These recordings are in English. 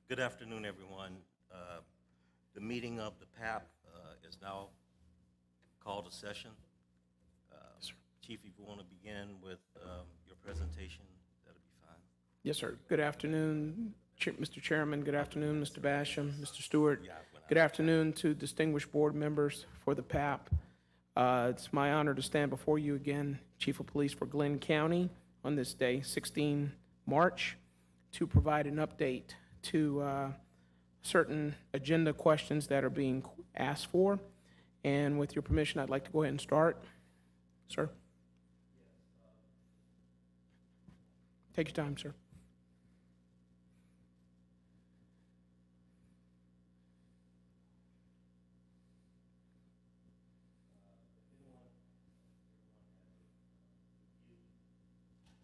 Good afternoon, everyone. The meeting of the PAP is now called to session. Yes, sir. Chief, if you want to begin with your presentation, that'll be fine. Yes, sir. Good afternoon, Mr. Chairman. Good afternoon, Mr. Basham, Mr. Stewart. Good afternoon to distinguished board members for the PAP. It's my honor to stand before you again, Chief of Police for Glenn County, on this day, 16 March, to provide an update to certain agenda questions that are being asked for. And with your permission, I'd like to go ahead and start. Sir? Take your time, sir.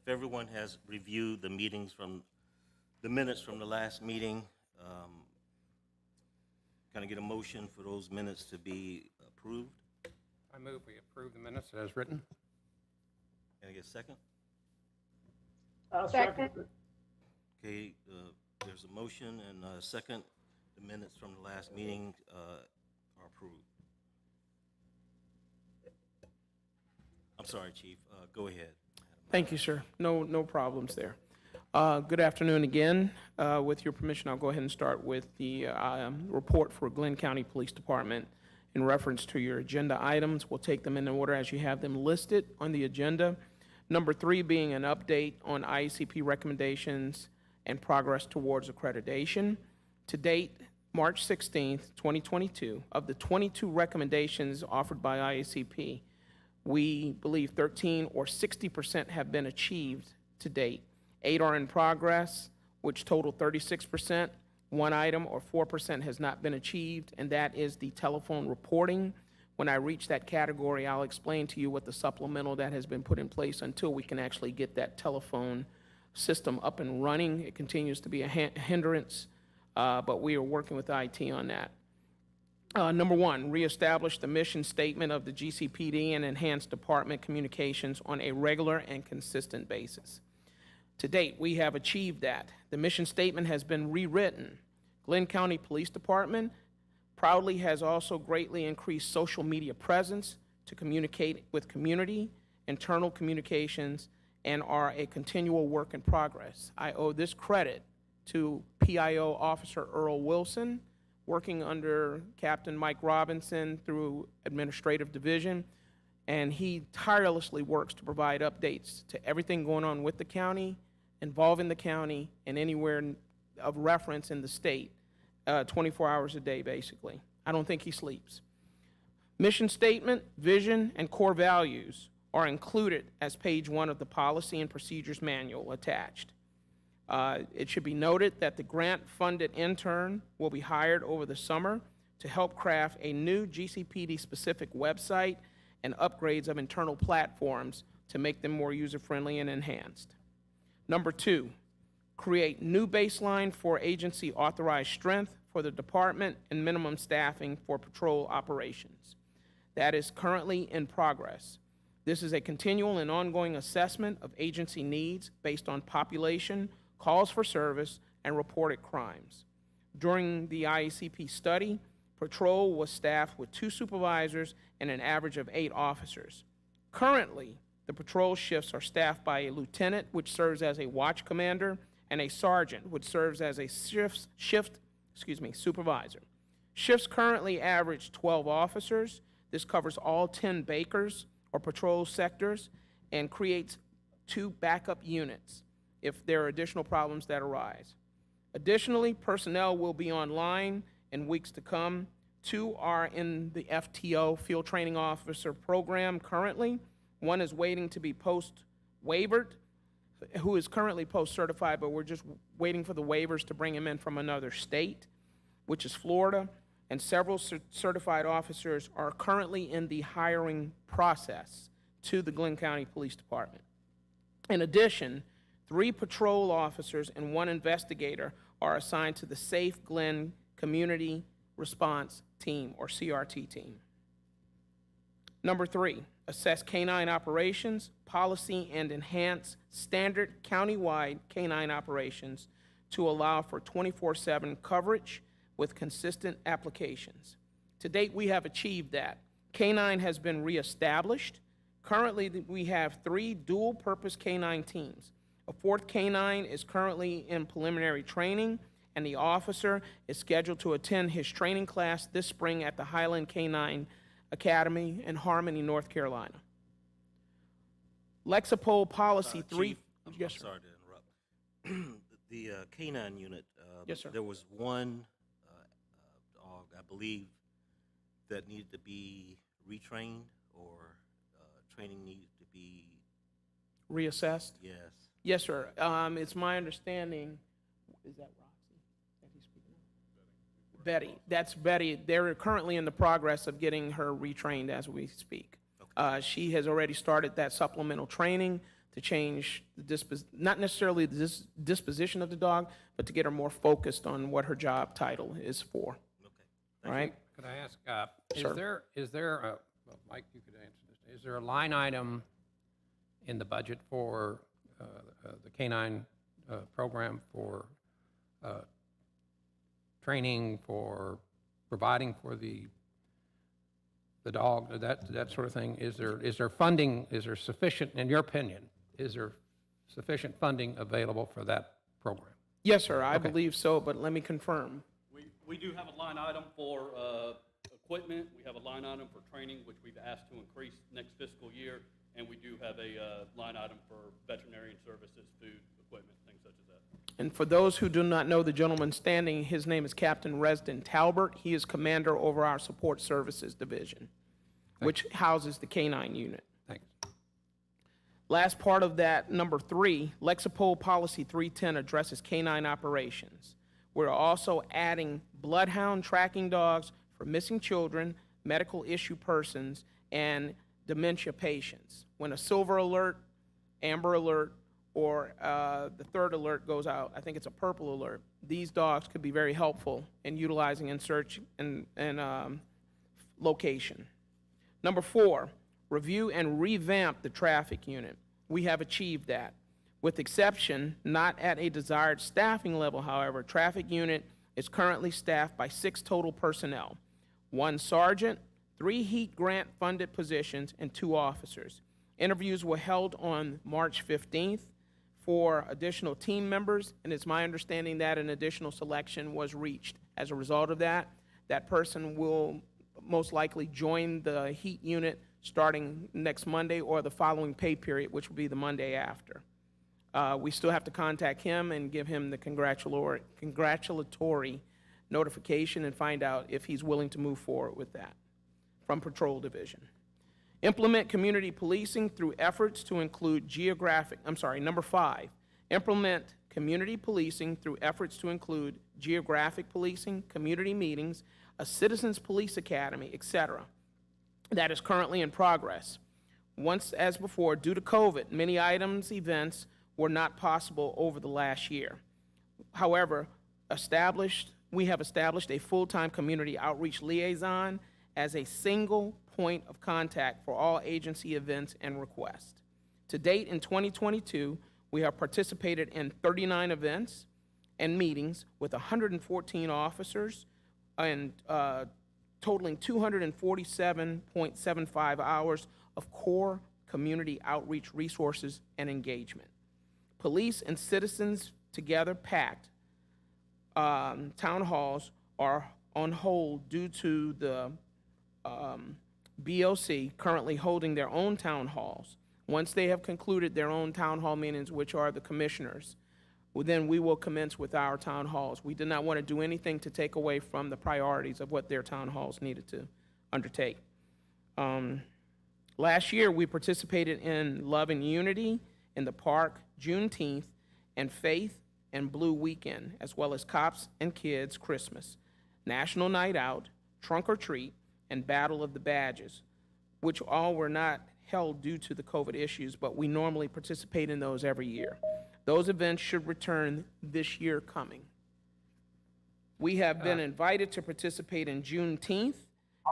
If everyone has reviewed the minutes from the last meeting, can I get a motion for those minutes to be approved? I move we approve the minutes as written. Can I get a second? I'll second. Okay, there's a motion and a second. The minutes from the last meeting are approved. I'm sorry, Chief. Go ahead. Thank you, sir. No problems there. Good afternoon again. With your permission, I'll go ahead and start with the report for Glenn County Police Department in reference to your agenda items. We'll take them in order as you have them listed on the agenda. Number 3 being an update on IACP recommendations and progress towards accreditation. To date, March 16th, 2022, of the 22 recommendations offered by IACP, we believe 13 or 60% have been achieved to date. 8 are in progress, which total 36%. 1 item or 4% has not been achieved, and that is the telephone reporting. When I reach that category, I'll explain to you what the supplemental that has been put in place until we can actually get that telephone system up and running. It continues to be a hindrance, but we are working with IT on that. Number 1, reestablish the mission statement of the GCPD and enhance department communications on a regular and consistent basis. To date, we have achieved that. The mission statement has been rewritten. Glenn County Police Department proudly has also greatly increased social media presence to communicate with community, internal communications, and are a continual work in progress. I owe this credit to PIO Officer Earl Wilson, working under Captain Mike Robinson through Administrative Division, and he tirelessly works to provide updates to everything going on with the county, involving the county, and anywhere of reference in the state, 24 hours a day, basically. I don't think he sleeps. Mission statement, vision, and core values are included as page 1 of the Policy and Procedures Manual attached. It should be noted that the grant-funded intern will be hired over the summer to help craft a new GCPD-specific website and upgrades of internal platforms to make them more user-friendly and enhanced. Number 2, create new baseline for agency authorized strength for the department and minimum staffing for patrol operations. That is currently in progress. This is a continual and ongoing assessment of agency needs based on population, calls for service, and reported crimes. During the IACP study, patrol was staffed with 2 supervisors and an average of 8 officers. Currently, the patrol shifts are staffed by a lieutenant, which serves as a watch commander, and a sergeant, which serves as a supervisor. Shifts currently average 12 officers. This covers all 10 Bakers or patrol sectors and creates 2 backup units if there are additional problems that arise. Additionally, personnel will be online in weeks to come. 2 are in the FTO, Field Training Officer program currently. 1 is waiting to be post-waivered, who is currently post-certified, but we're just waiting for the waivers to bring him in from another state, which is Florida. And several certified officers are currently in the hiring process to the Glenn County Police Department. In addition, 3 patrol officers and 1 investigator are assigned to the Safe Glenn Community Response Team, or CRT team. Number 3, assess canine operations, policy, and enhance standard countywide canine operations to allow for 24/7 coverage with consistent applications. To date, we have achieved that. K-9 has been reestablished. Currently, we have 3 dual-purpose K-9 teams. A 4th K-9 is currently in preliminary training, and the officer is scheduled to attend his training class this spring at the Highland K-9 Academy in Harmony, North Carolina. Lexapol Policy 3... Chief, I'm Yes, sir. sorry to interrupt. The K-9 unit, Yes, sir. there was one dog, I believe, that needed to be retrained, or training needed to be, Reassessed? yes. Yes, sir. It's my understanding, is that Roxy that he's speaking of? Betty. That's Betty. They're currently in the progress of getting her retrained as we speak. She has already started that supplemental training to change the not necessarily the disposition of the dog, but to get her more focused on what her job title is for. Okay. All right? Could I ask, Sure. is there well, Mike, you could answer this. Is there a line item in the budget for the K-9 program for training, for providing for the dog, that sort of thing? Is there funding, is there sufficient, in your opinion, is there sufficient funding available for that program? Yes, sir. I Okay. believe so, but let me confirm. We do have a line item for equipment. We have a line item for training, which we've asked to increase next fiscal year. And we do have a line item for veterinarian services, food, equipment, things such as that. And for those who do not know the gentleman standing, his name is Captain Resden Talbert. He is commander over our support services division, which houses the K-9 unit. Thanks. Last part of that, number 3, Lexapol Policy 310 addresses K-9 operations. We're also adding bloodhound tracking dogs for missing children, medical issue persons, and dementia patients. When a silver alert, amber alert, or the 3rd alert goes out, I think it's a purple alert, these dogs could be very helpful in utilizing in search and location. Number 4, review and revamp the traffic unit. We have achieved that. With exception, not at a desired staffing level, however, traffic unit is currently staffed by 6 total personnel, 1 sergeant, 3 HEAT grant-funded positions, and 2 officers. Interviews were held on March 15th for additional team members, and it's my understanding that an additional selection was reached. As a result of that, that person will most likely join the HEAT unit starting next Monday or the following pay period, which will be the Monday after. We still have to contact him and give him the congratulatory notification and find out if he's willing to move forward with that from Patrol Division. Implement community policing through efforts to include number 5, implement community policing through efforts to include geographic policing, community meetings, a citizens police academy, etc. That is currently in progress. Once, as before, due to COVID, many events were not possible over the last year. However, we have established a full-time community outreach liaison as a single point of contact for all agency events and requests. To date, in 2022, we have participated in 39 events and meetings with 114 officers and totaling 247.75 hours of core community outreach resources and engagement. Police and citizens together packed town halls are on hold due to the BOC currently holding their own town halls. Once they have concluded their own town hall meetings, which are the commissioners, well, then we will commence with our town halls. We did not want to do anything to take away from the priorities of what their town halls needed to undertake. Last year, we participated in Love and Unity in the Park, Juneteenth, and Faith and Blue Weekend, as well as Cops and Kids Christmas, National Night Out, Trunk or Treat, and Battle of the Badges, which all were not held due to the COVID issues, but we normally participate in those every year. Those events should return this year coming. We have been invited to participate in Juneteenth,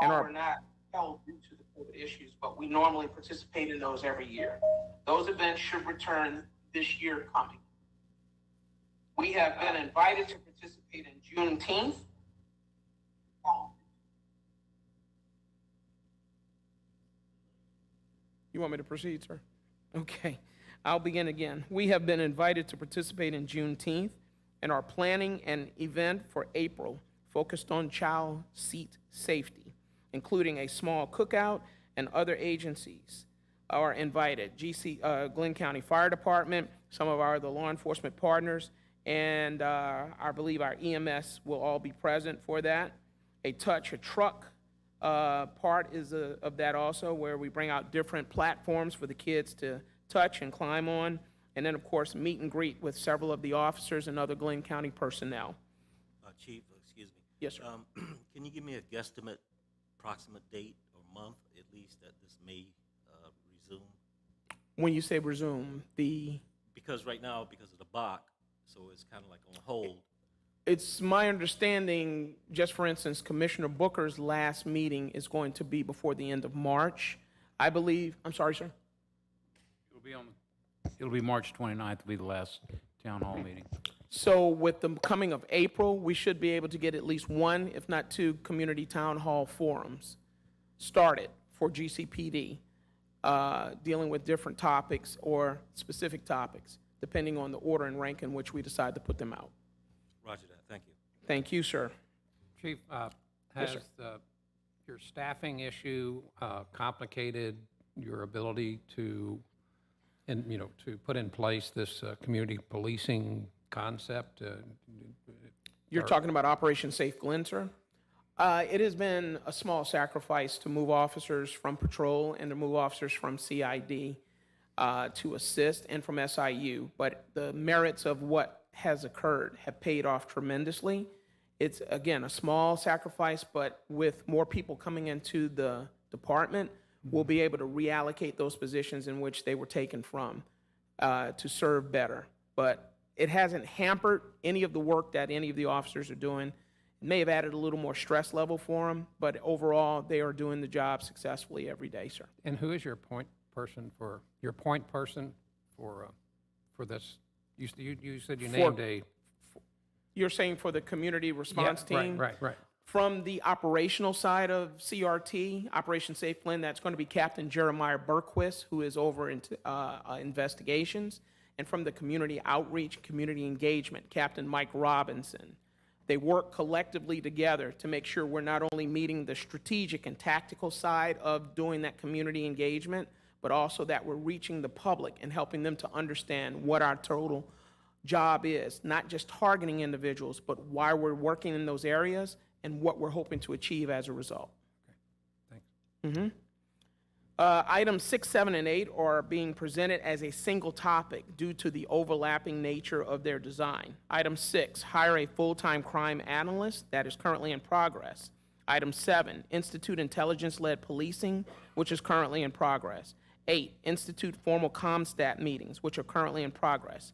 and are not held due to the COVID issues, but we normally participate in those every year. Those events should return this year coming. We have been invited to participate in Juneteenth. You want me to proceed, sir? Okay, I'll begin again. We have been invited to participate in Juneteenth and are planning an event for April focused on child seat safety, including a small cookout, and other agencies are invited. Glenn County Fire Department, some of our other law enforcement partners, and I believe our EMS will all be present for that. A truck part is of that also, where we bring out different platforms for the kids to touch and climb on. And then, of course, meet and greet with several of the officers and other Glenn County personnel. Chief, excuse me. Yes, sir. Can you give me a guesstimate, approximate date or month, at least, that this may resume? When you say resume, Because right now, because of the BOC, so it's kind of like on hold. it's my understanding, just for instance, Commissioner Booker's last meeting is going to be before the end of March. I believe, I'm sorry, sir? It'll be March 29th, will be the last town hall meeting. So with the coming of April, we should be able to get at least one, if not two, community town hall forums started for GCPD, dealing with different topics or specific topics, depending on the order and rank in which we decide to put them out. Roger that, thank you. Thank you, sir. Chief, Yes, has sir. your staffing issue complicated your ability to, to put in place this community policing concept? You're talking about Operation Safe Glen, sir? It has been a small sacrifice to move officers from patrol and to move officers from CID to assist and from SIU, but the merits of what has occurred have paid off tremendously. It's, again, a small sacrifice, but with more people coming into the department, we'll be able to reallocate those positions in which they were taken from to serve better. But it hasn't hampered any of the work that any of the officers are doing. It may have added a little more stress level for them, but overall, they are doing the job successfully every day, sir. And who is your point person for this? You said you named a... You're saying for the community response team? Right. From the operational side of CRT, Operation Safe Glen, that's going to be Captain Jeremiah Berquist, who is over into investigations. And from the community outreach, community engagement, Captain Mike Robinson. They work collectively together to make sure we're not only meeting the strategic and tactical side of doing that community engagement, but also that we're reaching the public and helping them to understand what our total job is, not just targeting individuals, but why we're working in those areas and what we're hoping to achieve as a result. Thanks. Items 6, 7, and 8 are being presented as a single topic due to the overlapping nature of their design. Item 6, hire a full-time crime analyst. That is currently in progress. Item 7, institute intelligence-led policing, which is currently in progress. 8, institute formal CompStat meetings, which are currently in progress.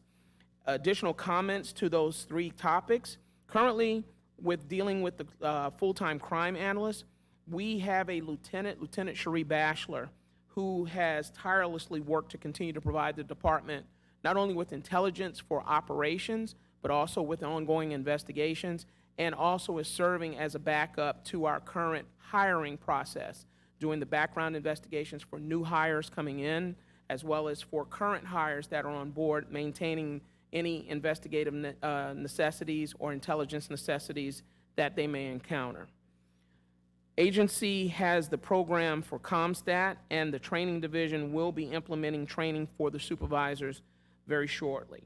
Additional comments to those 3 topics. Currently, with dealing with the full-time crime analyst, we have a Lieutenant Cherie Bachelor, who has tirelessly worked to continue to provide the department not only with intelligence for operations, but also with ongoing investigations, and also is serving as a backup to our current hiring process, doing the background investigations for new hires coming in, as well as for current hires that are on board, maintaining any investigative necessities or intelligence necessities that they may encounter. Agency has the program for CompStat, and the training division will be implementing training for the supervisors very shortly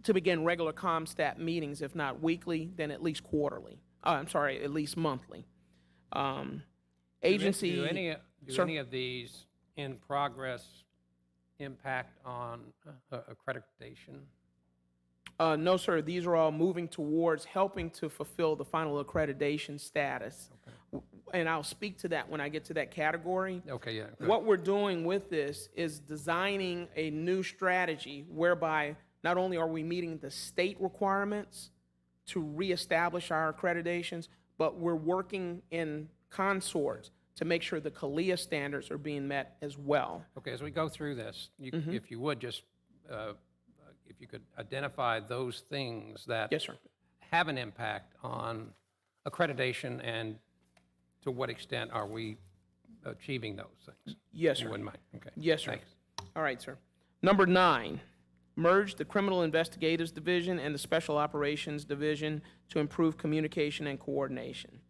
to begin regular CompStat meetings, if not weekly, then at least quarterly. At least monthly. Agency. Do any Sir? of these in progress impact on accreditation? No, sir. These are all moving towards helping to fulfill the final accreditation status. And I'll speak to that when I get to that category. Okay, yeah. good. What we're doing with this is designing a new strategy whereby not only are we meeting the state requirements to reestablish our accreditations, but we're working in consort to make sure the CALIA standards are being met as well. Okay, as we go through this, if you would just if you could identify those things that Yes, sir. have an impact on accreditation, and to what extent are we achieving those things? Yes, You sir. wouldn't mind? Okay. Yes, sir. Thanks. All right, sir. Number 9, merge the Criminal Investigators Division and the Special Operations Division to improve communication and coordination.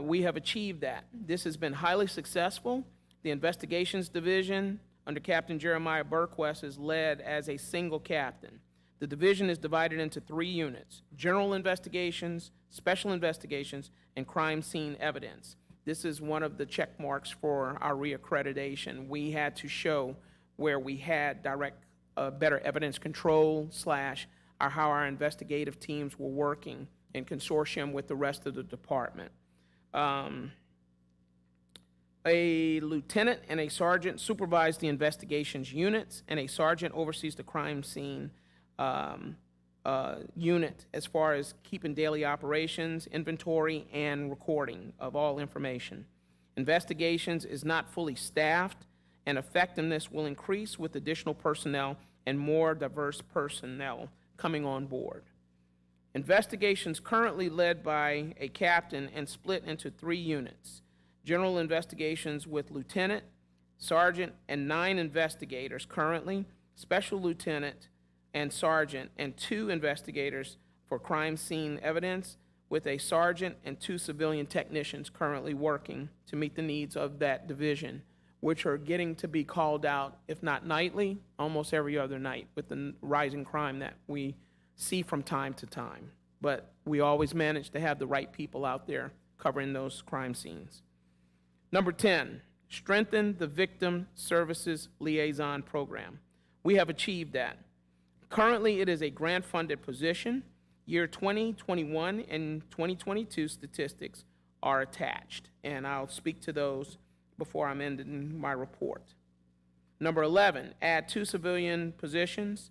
We have achieved that. This has been highly successful. The Investigations Division, under Captain Jeremiah Burquest, is led as a single captain. The division is divided into 3 units: General Investigations, Special Investigations, and Crime Scene Evidence. This is one of the check marks for our reaccreditation. We had to show where we had direct, better evidence control / how our investigative teams were working in consortium with the rest of the department. A lieutenant and a sergeant supervise the investigations units, and a sergeant oversees the crime scene unit as far as keeping daily operations, inventory, and recording of all information. Investigations is not fully staffed, and effectiveness will increase with additional personnel and more diverse personnel coming on board. Investigations currently led by a captain and split into 3 units. General Investigations with lieutenant, sergeant, and 9 investigators currently, special lieutenant and sergeant, and 2 investigators for crime scene evidence, with a sergeant and 2 civilian technicians currently working to meet the needs of that division, which are getting to be called out, if not nightly, almost every other night, with the rising crime that we see from time to time. But we always manage to have the right people out there covering those crime scenes. Number 10, strengthen the Victim Services Liaison Program. We have achieved that. Currently, it is a grant-funded position. Year 2021 and 2022 statistics are attached, and I'll speak to those before I'm ending my report. Number 11, add 2 civilian positions: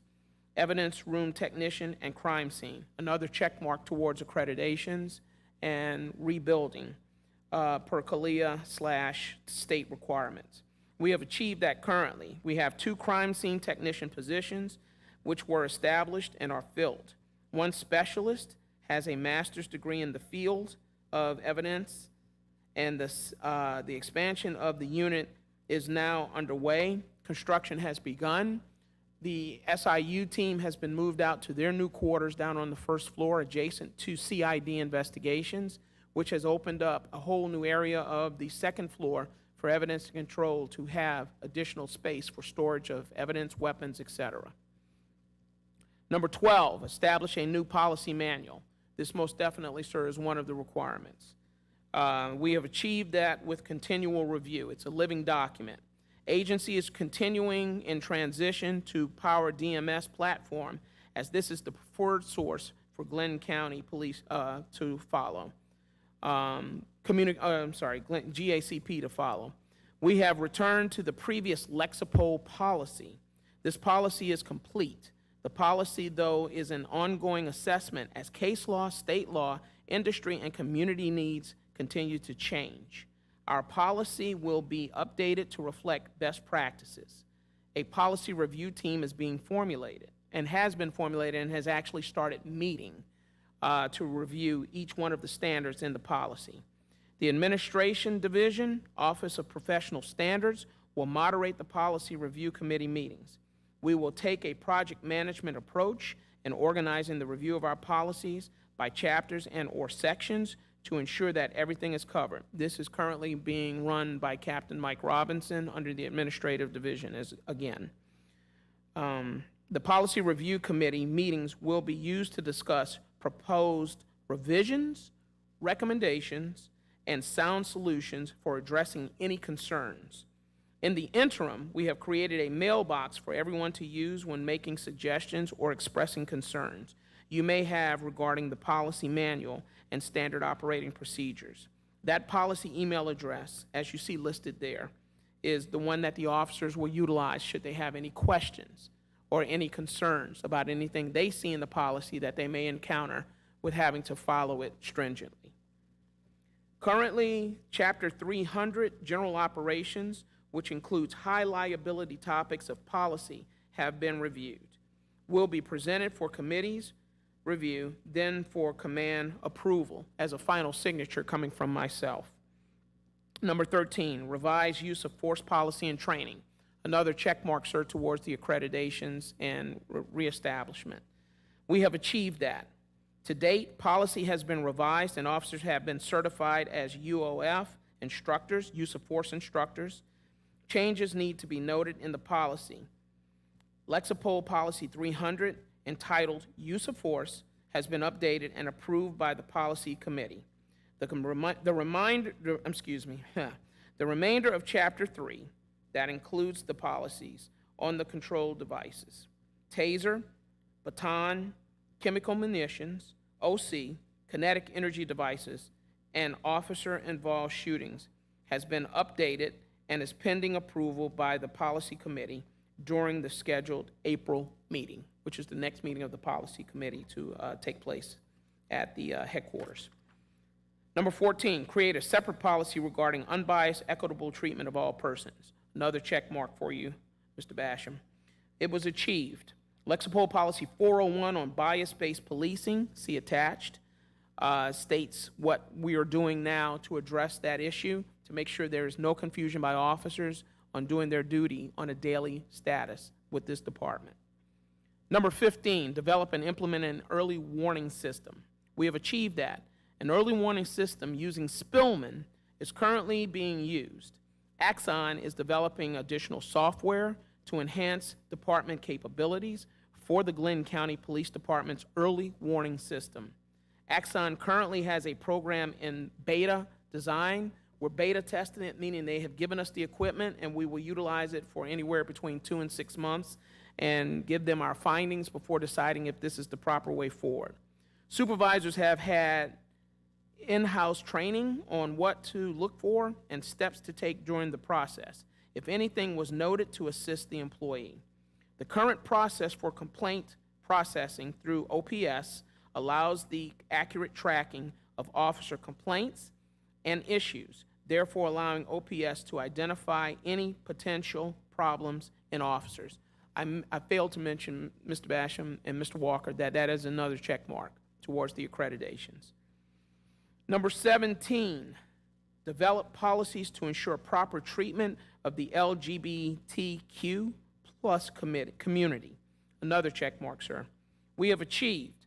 evidence room technician and crime scene, another check mark towards accreditations and rebuilding per CALEA / state requirements. We have achieved that currently. We have 2 crime scene technician positions which were established and are filled. 1 specialist has a master's degree in the field of evidence, and the expansion of the unit is now underway. Construction has begun. The SIU team has been moved out to their new quarters down on the 1st floor adjacent to CID investigations, which has opened up a whole new area of the 2nd floor for evidence control to have additional space for storage of evidence, weapons, etc. Number 12, establish a new policy manual. This most definitely, sir, is one of the requirements. We have achieved that with continual review. It's a living document. Agency is continuing in transition to Power DMS platform, as this is the preferred source for Glenn County Police to follow. GACP to follow. We have returned to the previous Lexipol policy. This policy is complete. The policy, though, is an ongoing assessment as case law, state law, industry, and community needs continue to change. Our policy will be updated to reflect best practices. A policy review team is being formulated and has been formulated and has actually started meeting to review each one of the standards in the policy. The Administration Division, Office of Professional Standards, will moderate the policy review committee meetings. We will take a project management approach in organizing the review of our policies by chapters and/or sections to ensure that everything is covered. This is currently being run by Captain Mike Robinson under the Administrative Division, again. The Policy Review Committee meetings will be used to discuss proposed revisions, recommendations, and sound solutions for addressing any concerns. In the interim, we have created a mailbox for everyone to use when making suggestions or expressing concerns you may have regarding the policy manual and standard operating procedures. That policy email address, as you see listed there, is the one that the officers will utilize should they have any questions or any concerns about anything they see in the policy that they may encounter with having to follow it stringently. Currently, Chapter 300, General Operations, which includes high liability topics of policy, have been reviewed. will be presented for committee's review, then for command approval as a final signature coming from myself. Number 13, revised use of force policy and training. Another check mark, sir, towards the accreditations and reestablishment. We have achieved that. To date, policy has been revised and officers have been certified as UOF instructors, use of force instructors. Changes need to be noted in the policy. Lexipol Policy 300, entitled Use of Force, has been updated and approved by the Policy Committee. The remainder of Chapter 3, that includes the policies on the controlled devices, taser, baton, chemical munitions, OC, kinetic energy devices, and officer-involved shootings, has been updated and is pending approval by the Policy Committee during the scheduled April meeting, which is the next meeting of the Policy Committee to take place at the headquarters. Number 14, create a separate policy regarding unbiased, equitable treatment of all persons. Another check mark for you, Mr. Basham. It was achieved. Lexipol Policy 401 on bias-based policing, see attached, states what we are doing now to address that issue, to make sure there is no confusion by officers on doing their duty on a daily status with this department. Number 15, develop and implement an early warning system. We have achieved that. An early warning system using Spillman is currently being used. Axon is developing additional software to enhance department capabilities for the Glenn County Police Department's early warning system. Axon currently has a program in beta design. We're beta testing it, meaning they have given us the equipment and we will utilize it for anywhere between 2 and 6 months and give them our findings before deciding if this is the proper way forward. Supervisors have had in-house training on what to look for and steps to take during the process, if anything was noted to assist the employee. The current process for complaint processing through OPS allows the accurate tracking of officer complaints and issues, therefore allowing OPS to identify any potential problems in officers. I failed to mention, Mr. Basham and Mr. Walker, that is another check mark towards the accreditations. Number 17, develop policies to ensure proper treatment of the LGBTQ plus community. Another check mark, sir. We have achieved,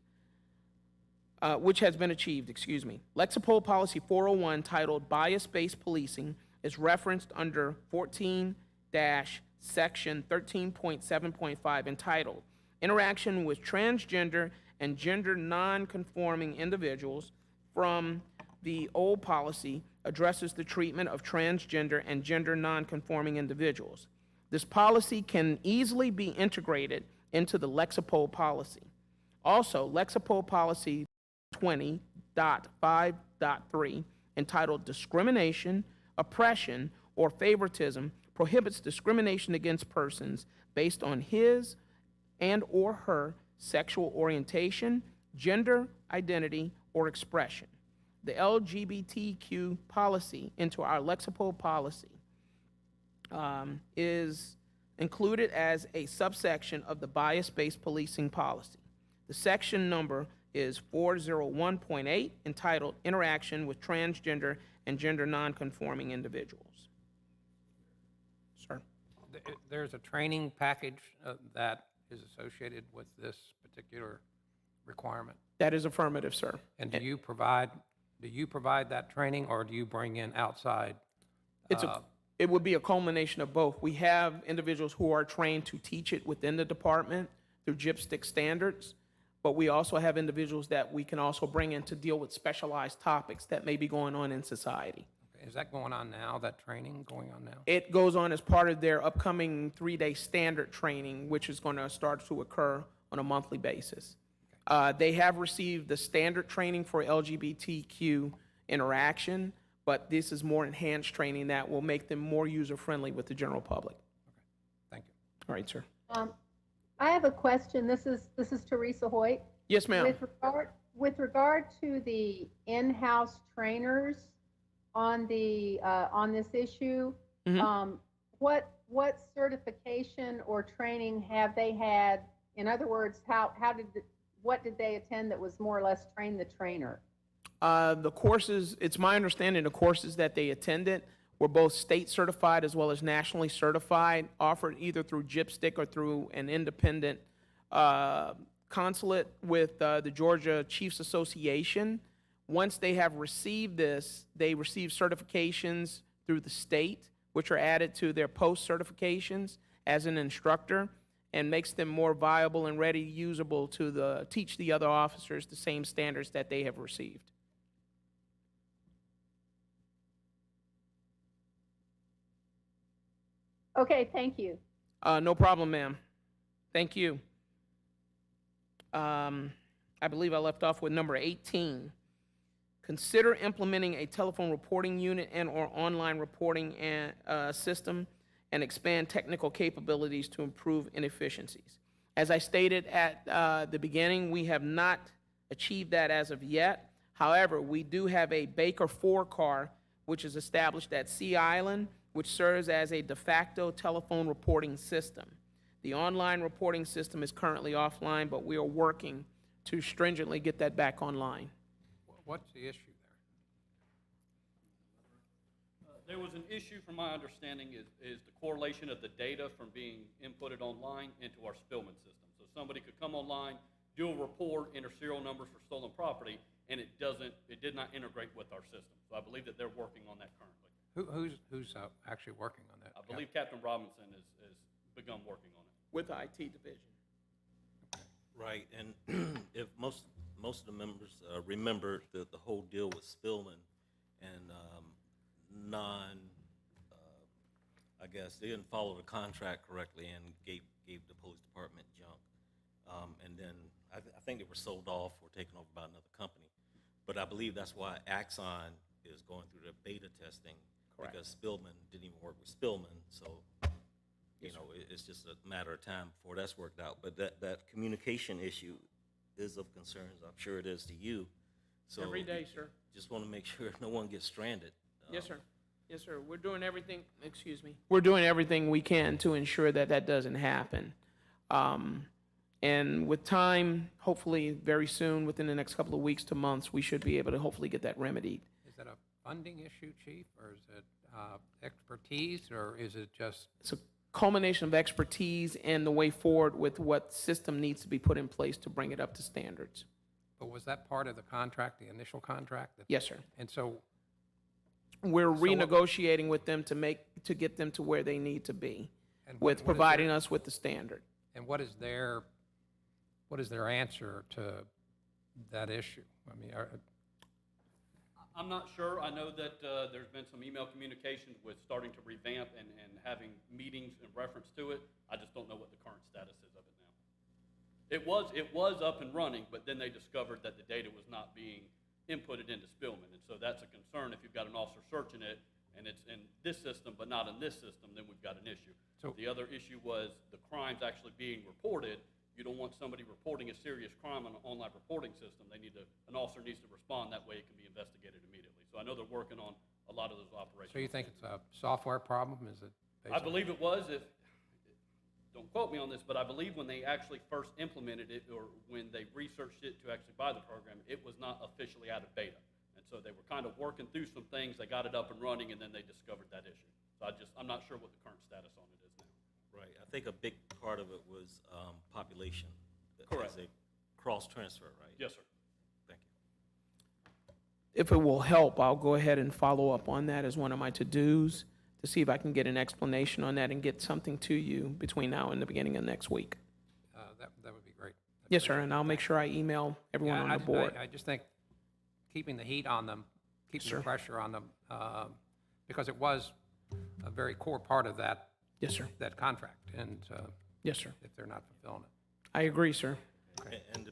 which has been achieved, excuse me. Lexipol Policy 401, titled Bias-Based Policing, is referenced under 14-Section 13.7.5, entitled Interaction with Transgender and Gender Non-Conforming Individuals. From the old policy addresses the treatment of transgender and gender non-conforming individuals. This policy can easily be integrated into the Lexipol policy. Also, Lexipol Policy 20.5.3, entitled Discrimination, Oppression, or Favoritism, prohibits discrimination against persons based on his and or her sexual orientation, gender identity, or expression. The LGBTQ policy into our Lexipol policy is included as a subsection of the bias-based policing policy. The section number is 401.8, entitled Interaction with Transgender and Gender Non-Conforming Individuals. Sir? There's a training package that is associated with this particular requirement. That is affirmative, sir. And do you provide that training, or do you bring in outside? It would be a culmination of both. We have individuals who are trained to teach it within the department through GIPSTIC standards, but we also have individuals that we can also bring in to deal with specialized topics that may be going on in society. Okay. Is that going on now, that training going on now? It goes on as part of their upcoming 3-day standard training, which is going to start to occur on a monthly basis. They have received the standard training for LGBTQ interaction, but this is more enhanced training that will make them more user-friendly with the general public. Okay. Thank you. All right, sir. I have a question. This is Teresa Hoyt. Yes, ma'am. With regard to the in-house trainers on this issue, Mhm. what certification or training have they had In other words, what did they attend that was more or less train the trainer? The courses, it's my understanding the courses that they attended were both state certified as well as nationally certified, offered either through GIPSTIC or through an independent consulate with the Georgia Chiefs Association. Once they have received this, they receive certifications through the state, which are added to their post certifications as an instructor, and makes them more viable and ready, usable to teach the other officers the same standards that they have received. Okay, thank you. No problem, ma'am. Thank you. I believe I left off with number 18. Consider implementing a telephone reporting unit and/or online reporting system and expand technical capabilities to improve inefficiencies. As I stated at the beginning, we have not achieved that as of yet. However, we do have a Baker 4 car, which is established at Sea Island, which serves as a de facto telephone reporting system. The online reporting system is currently offline, but we are working to stringently get that back online. What's the issue there? There was an issue, from my understanding, is the correlation of the data from being inputted online into our Spillman system. So somebody could come online, do a report, enter serial numbers for stolen property, and it did not integrate with our system. So I believe that they're working on that currently. Who's actually working on that? I believe Captain Robinson has begun working on it. With the IT division. Right, and if most of the members remember the whole deal with Spillman and I guess they didn't follow the contract correctly and gave the police department junk. And then I think they were sold off or taken over by another company. But I believe that's why Axon is going through the beta testing. Correct. Because Spillman didn't even work with Spillman, so it's just a matter of time before that's worked out. But that communication issue is of concern. I'm sure it is to you. So Every day, sir. just want to make sure no one gets stranded. Yes, sir. Yes, sir. We're doing everything, we're doing everything we can to ensure that that doesn't happen. And with time, hopefully very soon, within the next couple of weeks to months, we should be able to hopefully get that remedied. Is that a funding issue, Chief, or is it expertise, or is it just? It's a culmination of expertise and the way forward with what system needs to be put in place to bring it up to standards. But was that part of the contract, the initial contract? Yes, sir. And so, We're what- renegotiating with them to get them to where they need to be and with what is providing us with the standard. and what is their answer to that issue? I mean, I'm not sure. I know that there's been some email communications with starting to revamp and having meetings in reference to it. I just don't know what the current status is of it now. It was up and running, but then they discovered that the data was not being inputted into Spillman. And so that's a concern. If you've got an officer searching it and it's in this system but not in this system, then we've got an issue. So- The other issue was the crimes actually being reported. You don't want somebody reporting a serious crime on an online reporting system. An officer needs to respond. That way it can be investigated immediately. So I know they're working on a lot of those operations. so you think it's a software problem? Is it? I believe it was. Don't quote me on this, but I believe when they actually first implemented it, or when they researched it to actually buy the program, it was not officially out of beta. And so they were kind of working through some things. They got it up and running, and then they discovered that issue. So I'm not sure what the current status on it is now. Right, I think a big part of it was population. Correct. As a cross-transfer, right? Yes, sir. Thank you. If it will help, I'll go ahead and follow up on that as one of my to-dos to see if I can get an explanation on that and get something to you between now and the beginning of next week. That would be great. Yes, sir, and I'll make sure I email everyone Yeah, on the board. I just think keeping the heat on them, keeping Sure. the pressure on them, because it was a very core part of that Yes, sir. contract, and Yes, sir. if they're not fulfilling it. I agree, sir. And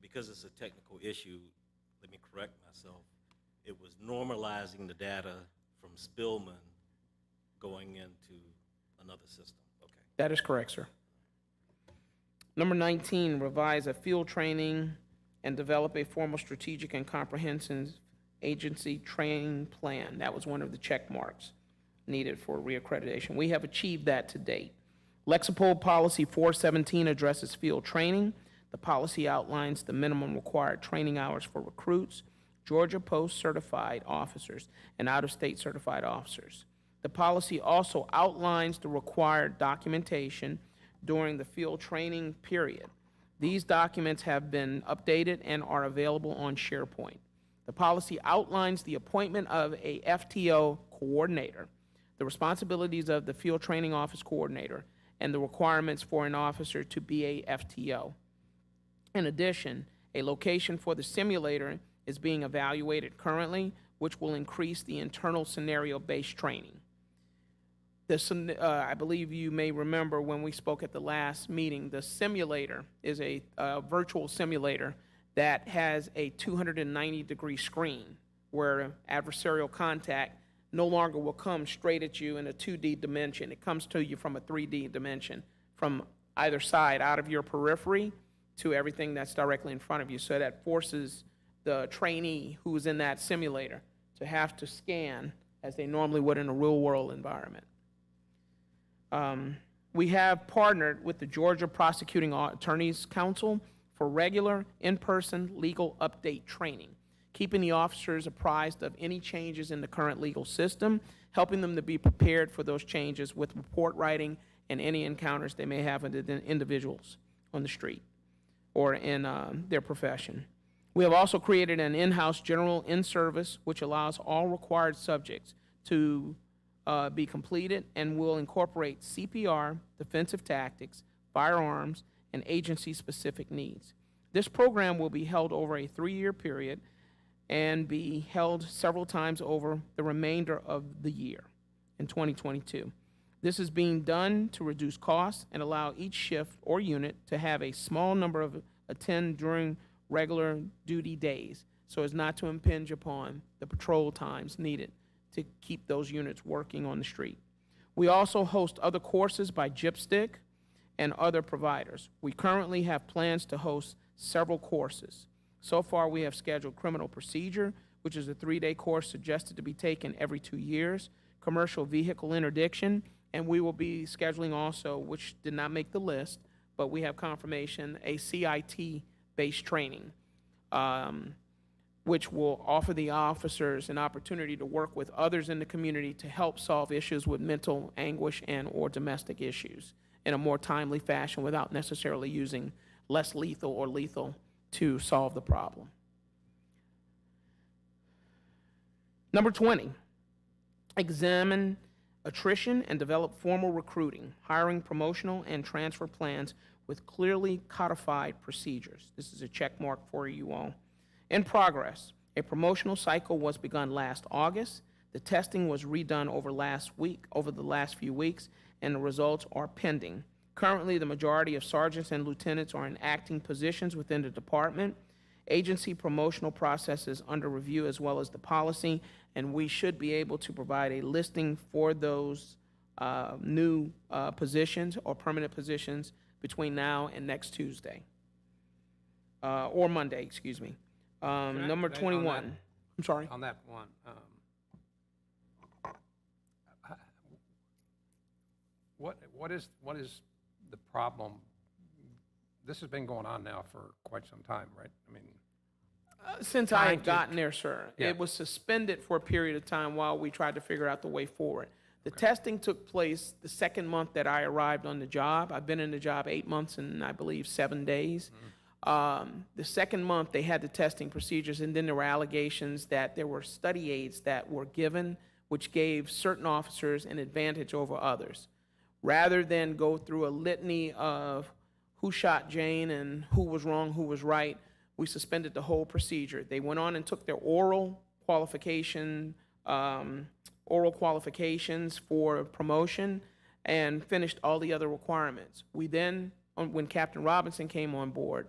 because it's a technical issue, let me correct myself. It was normalizing the data from Spillman going into another system. Okay. That is correct, sir. Number 19, revise a field training and develop a formal strategic and comprehensive agency training plan. That was one of the check marks needed for reaccreditation. We have achieved that to date. Lexipol Policy 417 addresses field training. The policy outlines the minimum required training hours for recruits, Georgia Post certified officers, and out-of-state certified officers. The policy also outlines the required documentation during the field training period. These documents have been updated and are available on SharePoint. The policy outlines the appointment of a FTO coordinator, the responsibilities of the field training office coordinator, and the requirements for an officer to be a FTO. In addition, a location for the simulator is being evaluated currently, which will increase the internal scenario-based training. I believe you may remember when we spoke at the last meeting, the simulator is a virtual simulator that has a 290-degree screen where adversarial contact no longer will come straight at you in a 2D dimension. It comes to you from a 3D dimension, from either side, out of your periphery to everything that's directly in front of you. So that forces the trainee who's in that simulator to have to scan as they normally would in a real-world environment. We have partnered with the Georgia Prosecuting Attorneys Council for regular in-person legal update training, keeping the officers apprised of any changes in the current legal system, helping them to be prepared for those changes with report writing and any encounters they may have with individuals on the street or in their profession. We have also created an in-house general in-service, which allows all required subjects to be completed and will incorporate CPR, defensive tactics, firearms, and agency-specific needs. This program will be held over a 3-year period and be held several times over the remainder of the year in 2022. This is being done to reduce costs and allow each shift or unit to have a small number of attend during regular duty days so as not to impinge upon the patrol times needed to keep those units working on the street. We also host other courses by Gypstick and other providers. We currently have plans to host several courses. So far, we have scheduled criminal procedure, which is a 3-day course suggested to be taken every 2 years, commercial vehicle interdiction, and we will be scheduling also, which did not make the list, but we have confirmation, a CIT-based training, which will offer the officers an opportunity to work with others in the community to help solve issues with mental anguish and or domestic issues in a more timely fashion without necessarily using less lethal or lethal to solve the problem. Number 20, examine attrition and develop formal recruiting, hiring, promotional, and transfer plans with clearly codified procedures. This is a check mark for you all. In progress, a promotional cycle was begun last August. The testing was redone over the last few weeks, and the results are pending. Currently, the majority of sergeants and lieutenants are in acting positions within the department. Agency promotional process is under review as well as the policy, and we should be able to provide a listing for those new positions or permanent positions between now and next Tuesday, or Monday, excuse me. Number 21. I'm sorry. On that one, what is the problem? This has been going on now for quite some time, right? I mean, Since I trying had to- gotten there, sir, Yeah. it was suspended for a period of time while we tried to figure out the way forward. The testing took place the second month that I arrived on the job. I've been in the job 8 months and I believe 7 days. The second month, they had the testing procedures, and then there were allegations that there were study aids that were given, which gave certain officers an advantage over others. Rather than go through a litany of who shot Jane and who was wrong, who was right, we suspended the whole procedure. They went on and took their oral qualifications for promotion and finished all the other requirements. We then, when Captain Robinson came on board,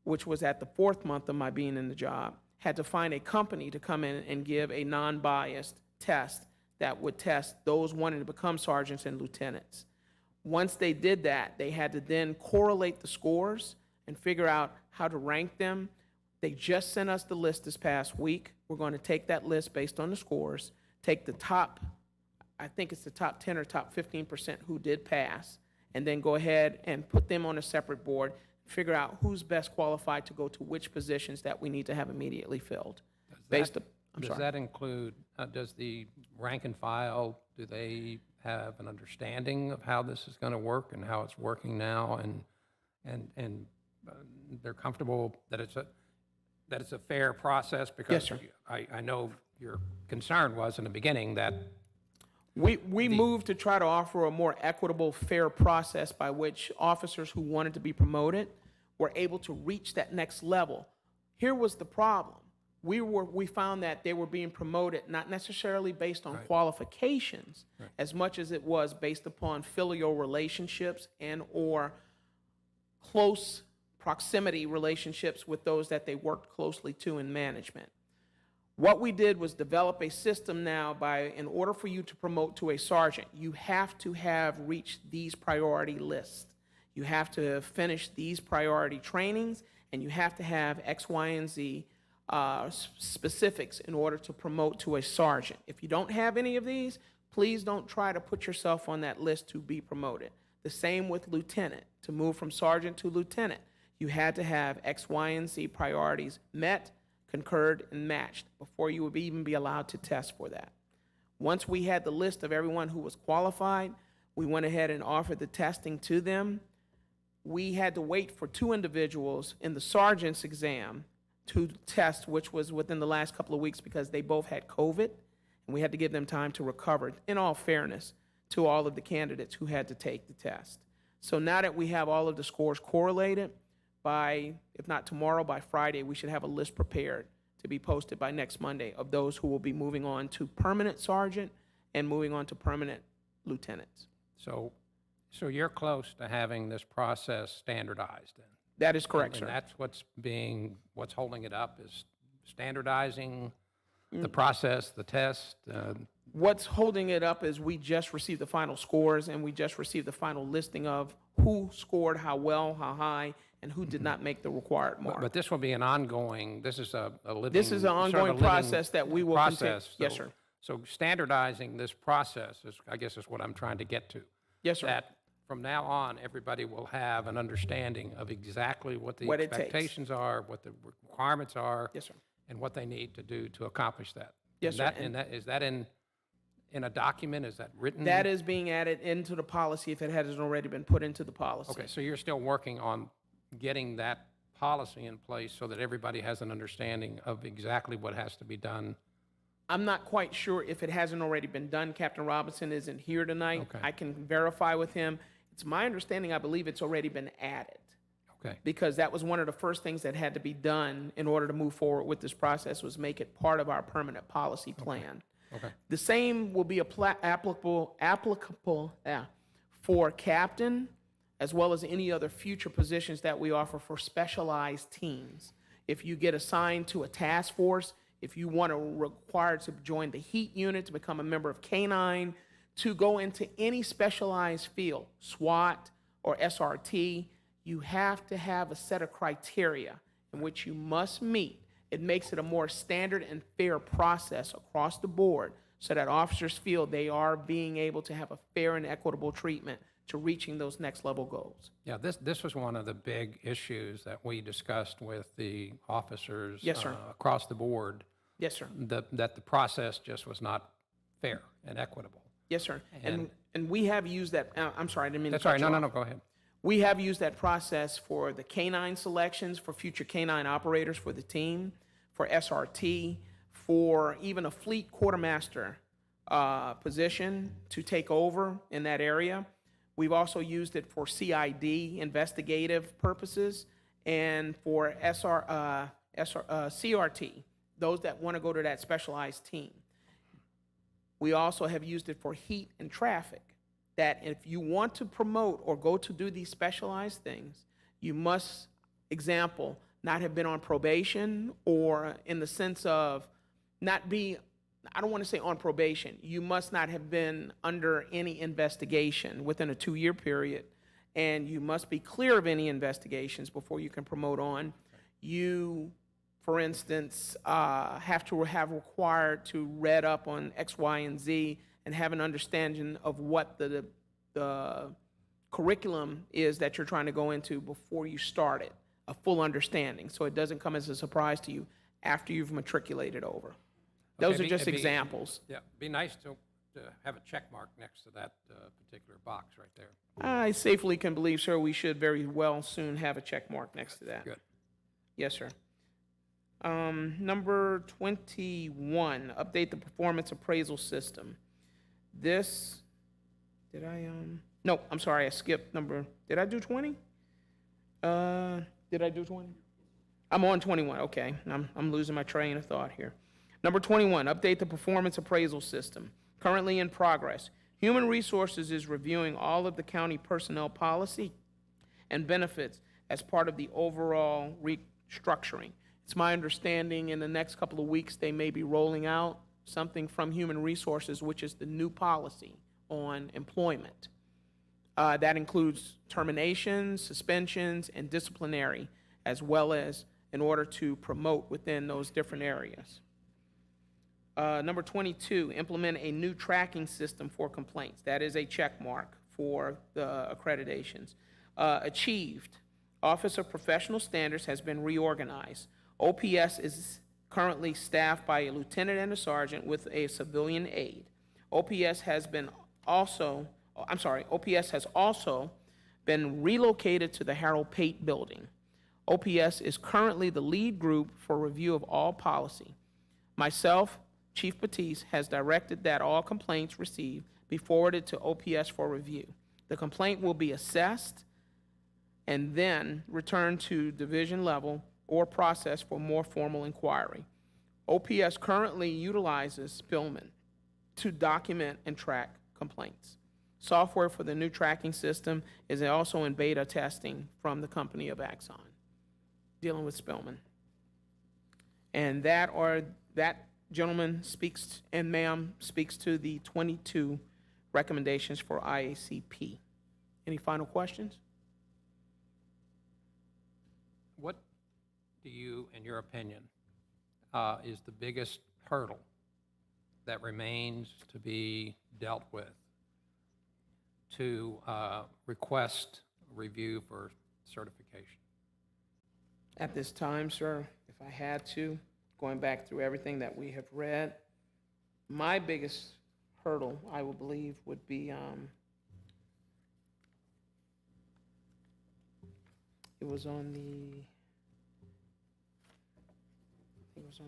which was at the 4th month of my being in the job, had to find a company to come in and give a non-biased test that would test those wanting to become sergeants and lieutenants. Once they did that, they had to then correlate the scores and figure out how to rank them. They just sent us the list this past week. We're going to take that list based on the scores, take the top, I think it's the top 10 or top 15% who did pass, and then go ahead and put them on a separate board, figure out who's best qualified to go to which positions that we need to have immediately filled. Does that include, does the rank and file, do they have an understanding of how this is going to work and how it's working now, and they're comfortable that it's a fair process? Because Yes, sir. I know your concern was in the beginning that We moved to try to offer a more equitable, fair process by which officers who wanted to be promoted were able to reach that next level. Here was the problem. We found that they were being promoted not necessarily based on qualifications as much as it was based upon filial relationships and or close proximity relationships with those that they worked closely to in management. What we did was develop a system now in order for you to promote to a sergeant, you have to have reached these priority lists. You have to have finished these priority trainings, and you have to have X, Y, and Z specifics in order to promote to a sergeant. If you don't have any of these, please don't try to put yourself on that list to be promoted. The same with lieutenant. To move from sergeant to lieutenant, you had to have X, Y, and Z priorities met, concurred, and matched before you would even be allowed to test for that. Once we had the list of everyone who was qualified, we went ahead and offered the testing to them. We had to wait for 2 individuals in the sergeant's exam to test, which was within the last couple of weeks because they both had COVID, and we had to give them time to recover, in all fairness, to all of the candidates who had to take the test. So now that we have all of the scores correlated, by, if not tomorrow, by Friday, we should have a list prepared to be posted by next Monday of those who will be moving on to permanent sergeant and moving on to permanent lieutenants. So you're close to having this process standardized then? That is correct, And sir. that's what's holding it up is standardizing the process, the test? What's holding it up is we just received the final scores, and we just received the final listing of who scored how well, how high, and who did not make the required mark. But this will be an ongoing, this is a living... This is an sort of ongoing a living process that we will continue. process. Yes, So- sir. So standardizing this process is, I guess, is what I'm trying to get to. Yes, sir. That from now on, everybody will have an understanding of exactly what the What it takes. expectations are, what the requirements are. Yes, sir. And what they need to do to accomplish that. Yes, And sir. that- And that, is that in a document? Is that written? That is being added into the policy if it hasn't already been put into the policy. Okay, so you're still working on getting that policy in place so that everybody has an understanding of exactly what has to be done. I'm not quite sure if it hasn't already been done. Captain Robinson isn't here tonight. Okay. I can verify with him. It's my understanding, I believe it's already been added, Okay, because that was one of the first things that had to be done in order to move forward with this process, was make it part of our permanent policy plan. okay. The same will be applicable for captain, as well as any other future positions that we offer for specialized teams. If you get assigned to a task force, if you want to require to join the heat unit, to become a member of K-9, to go into any specialized field, SWAT or SRT, you have to have a set of criteria in which you must meet. It makes it a more standard and fair process across the board so that officers feel they are being able to have a fair and equitable treatment to reaching those next level goals. Yeah, this was one of the big issues that we discussed with the officers. Yes, sir. Across the board, Yes, sir. that the process just was not fair and equitable. Yes, sir. And we have used that, I'm sorry, I didn't mean to That's all right, cut you no, off. go ahead. We have used that process for the K-9 selections, for future K-9 operators for the team, for SRT, for even a fleet quartermaster position to take over in that area. We've also used it for CID, investigative purposes, and for CRT, those that want to go to that specialized team. We also have used it for heat and traffic, that if you want to promote or go to do these specialized things, you must, example, not have been on probation, or in the sense of not be, I don't want to say on probation, you must not have been under any investigation within a 2-year period, and you must be clear of any investigations before you can promote on. You, for instance, have to have required to read up on X, Y, and Z and have an understanding of what the curriculum is that you're trying to go into before you start it, a full understanding, so it doesn't come as a surprise to you after you've matriculated over. Those Okay, are just it'd be- examples. Yeah, be nice to have a check mark next to that particular box right there. I safely can believe, sir, we should very well soon have a check mark next to that. Good. Yes, sir. Number 21, update the performance appraisal system. This, did I, no, I'm sorry, I skipped did I do 20? Did I do 20? I'm on 21, okay. I'm losing my train of thought here. Number 21, update the performance appraisal system. Currently in progress. Human Resources is reviewing all of the county personnel policy and benefits as part of the overall restructuring. It's my understanding in the next couple of weeks, they may be rolling out something from Human Resources, which is the new policy on employment. That includes terminations, suspensions, and disciplinary, as well as in order to promote within those different areas. Number 22, implement a new tracking system for complaints. That is a check mark for the accreditations. Achieved. Office of Professional Standards has been reorganized. OPS is currently staffed by a lieutenant and a sergeant with a civilian aide. OPS has also been relocated to the Harold Pate building. OPS is currently the lead group for review of all policy. Myself, Chief Batiste, has directed that all complaints received be forwarded to OPS for review. The complaint will be assessed and then returned to division level or processed for more formal inquiry. OPS currently utilizes Spillman to document and track complaints. Software for the new tracking system is also in beta testing from the company of Axon, dealing with Spillman. And that gentleman speaks, and ma'am, speaks to the 22 recommendations for IACP. Any final questions? What do you, in your opinion, is the biggest hurdle that remains to be dealt with to request review for certification? At this time, sir, if I had to, going back through everything that we have read, my biggest hurdle, I would believe, would be, it was on the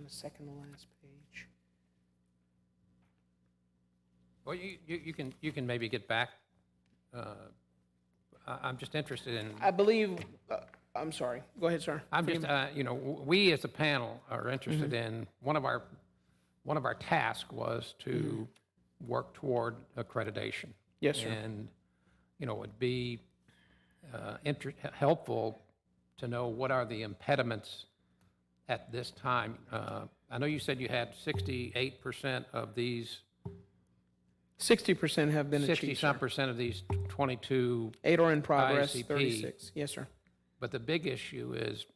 second to last page. Well, you can maybe get back. I'm just interested in. I believe, I'm sorry, go ahead, sir. I'm just, we as a panel are interested in, one of our tasks was to work toward accreditation. Yes, sir. And, it'd be helpful to know what are the impediments at this time. I know you said you had 68% of these, 60% have been achieved, sir. 60-some% of these 22, 8 are in progress, IACP. 36. Yes, sir. but the big issue is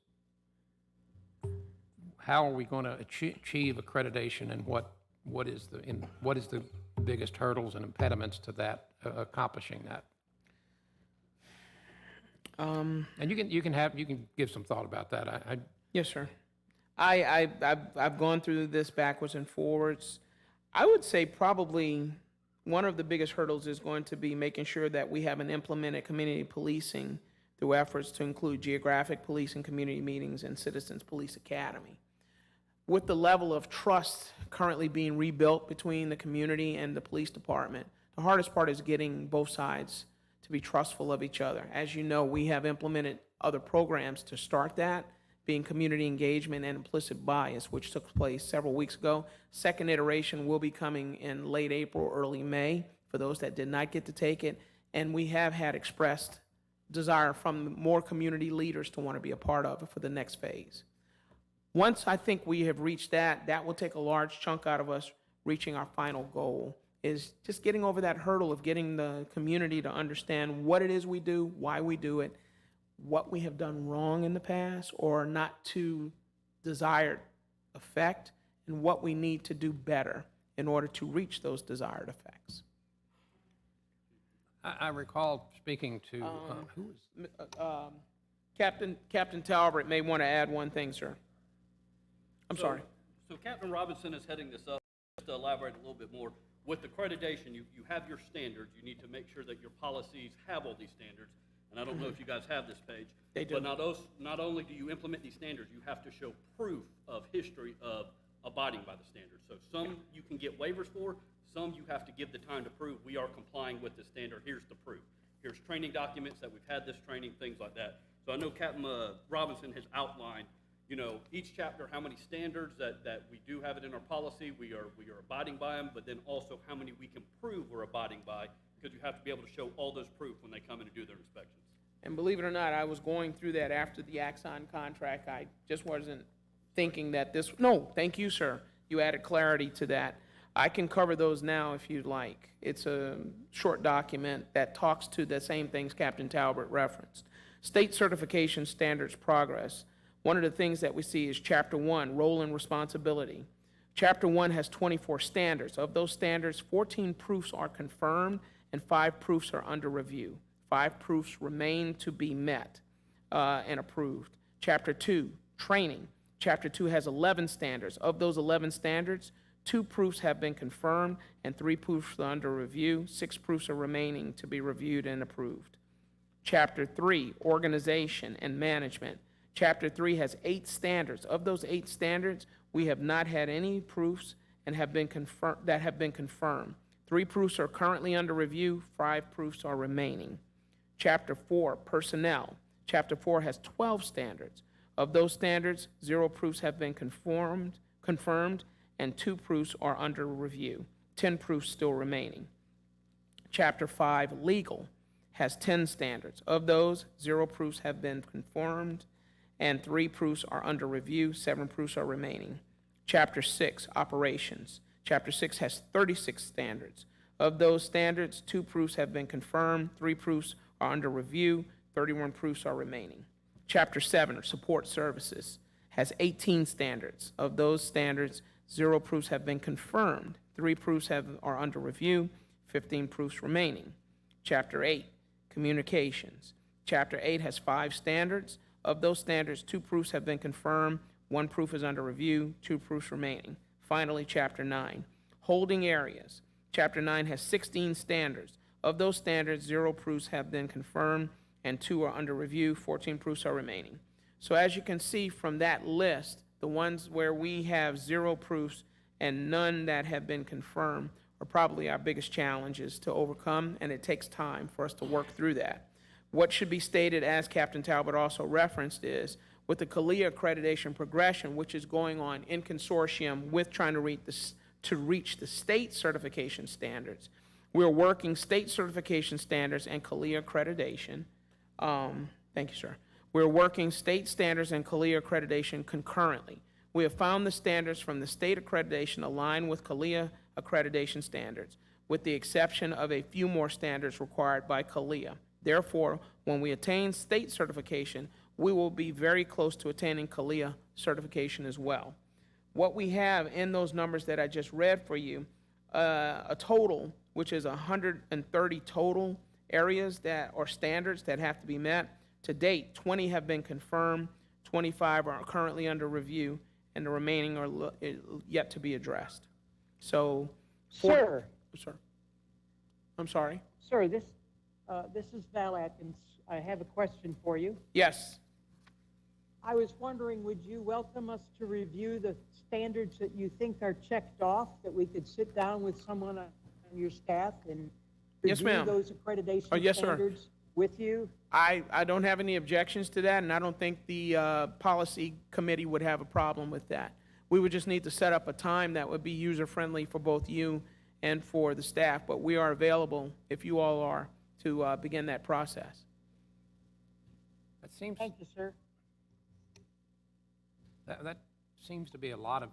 how are we going to achieve accreditation, and what is the biggest hurdles and impediments to that, accomplishing that? And you can give some thought about that. Yes, sir. I've gone through this backwards and forwards. I would say probably one of the biggest hurdles is going to be making sure that we have an implemented community policing through efforts to include geographic policing, community meetings, and Citizens Police Academy. With the level of trust currently being rebuilt between the community and the police department, the hardest part is getting both sides to be trustful of each other. As you know, we have implemented other programs to start that, being community engagement and implicit bias, which took place several weeks ago. Second iteration will be coming in late April, early May, for those that did not get to take it. And we have had expressed desire from more community leaders to want to be a part of it for the next phase. Once I think we have reached that, that will take a large chunk out of us reaching our final goal, is just getting over that hurdle of getting the community to understand what it is we do, why we do it, what we have done wrong in the past or not to desired effect, and what we need to do better in order to reach those desired effects. I recall speaking to, who was, Captain Talbot may want to add one thing, sir. I'm sorry. So Captain Robinson is heading this up. Just to elaborate a little bit more, with accreditation, you have your standards. You need to make sure that your policies have all these standards. And I don't know if you guys have this page. They do. But not only do you implement these standards, you have to show proof of history of abiding by the standards. So some you can get waivers for, some you have to give the time to prove we are complying with the standard. Here's the proof. Here's training documents that we've had this training, things like that. So I know Captain Robinson has outlined, you know, each chapter, how many standards that we do have it in our policy, we are abiding by them, but then also how many we can prove we're abiding by, because you have to be able to show all those proof when they come in and do their inspections. And believe it or not, I was going through that after the Axon contract. I just wasn't thinking that this, no, thank you, sir. You added clarity to that. I can cover those now if you'd like. It's a short document that talks to the same things Captain Talbot referenced. State certification standards progress. One of the things that we see is Chapter 1, role and responsibility. Chapter 1 has 24 standards. Of those standards, 14 proofs are confirmed and 5 proofs are under review. 5 proofs remain to be met and approved. Chapter 2, training. Chapter 2 has 11 standards. Of those 11 standards, 2 proofs have been confirmed and 3 proofs are under review. 6 proofs are remaining to be reviewed and approved. Chapter 3, organization and management. Chapter 3 has 8 standards. Of those 8 standards, we have not had any proofs and have been confirmed. 3 proofs are currently under review, 5 proofs are remaining. Chapter 4, personnel. Chapter 4 has 12 standards. Of those standards, 0 proofs have been confirmed, and 2 proofs are under review. 10 proofs still remaining. Chapter 5, legal, has 10 standards. Of those, 0 proofs have been confirmed, and 3 proofs are under review. 7 proofs are remaining. Chapter 6, operations. Chapter 6 has 36 standards. Of those standards, 2 proofs have been confirmed, 3 proofs are under review, 31 proofs are remaining. Chapter 7, or support services, has 18 standards. Of those standards, 0 proofs have been confirmed, 3 proofs are under review, 15 proofs remaining. Chapter 8, communications. Chapter 8 has 5 standards. Of those standards, 2 proofs have been confirmed, 1 proof is under review, 2 proofs remaining. Finally, Chapter 9, holding areas. Chapter 9 has 16 standards. Of those standards, 0 proofs have been confirmed, and 2 are under review, 14 proofs are remaining. So as you can see from that list, the ones where we have 0 proofs and none that have been confirmed are probably our biggest challenges to overcome, and it takes time for us to work through that. What should be stated, as Captain Talbot also referenced, is with the CALIA accreditation progression, which is going on in consortium with trying to reach the state certification standards. We're working state certification standards and CALIA accreditation. Thank you, sir. We're working state standards and CALIA accreditation concurrently. We have found the standards from the state accreditation align with CALIA accreditation standards, with the exception of a few more standards required by CALIA. Therefore, when we attain state certification, we will be very close to attaining CALIA certification as well. What we have in those numbers that I just read for you, a total, which is 130 total areas or standards that have to be met. To date, 20 have been confirmed, 25 are currently under review, and the remaining are yet to be addressed. So, Sir, sir, I'm sorry. sir, this is Val Atkins. I have a question for you. Yes. I was wondering, would you welcome us to review the standards that you think are checked off, that we could sit down with someone on your staff and Yes, review ma'am. those accreditation Yes, sir. standards with you? I don't have any objections to that, and I don't think the policy committee would have a problem with that. We would just need to set up a time that would be user-friendly for both you and for the staff, but we are available, if you all are, to begin that process. that seems, Thank you, sir. that seems to be a lot of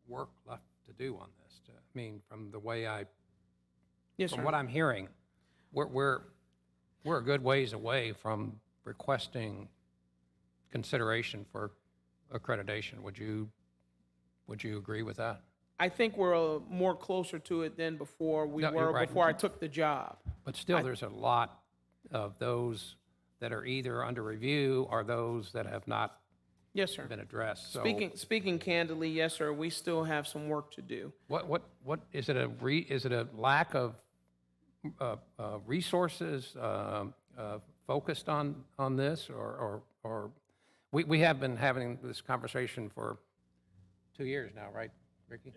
work left to do on this. I mean, from the way Yes, sir. from what I'm hearing, we're a good ways away from requesting consideration for accreditation. Would you agree with that? I think we're more closer to it than before we No, you're were right. before I took the job. But still, there's a lot of those that are either under review or those that have not Yes, sir. been addressed. So Speaking candidly, yes, sir, we still have some work to do. what is it is it a lack of resources focused on this, or we have been having this conversation for 2 years now, right, Ricky?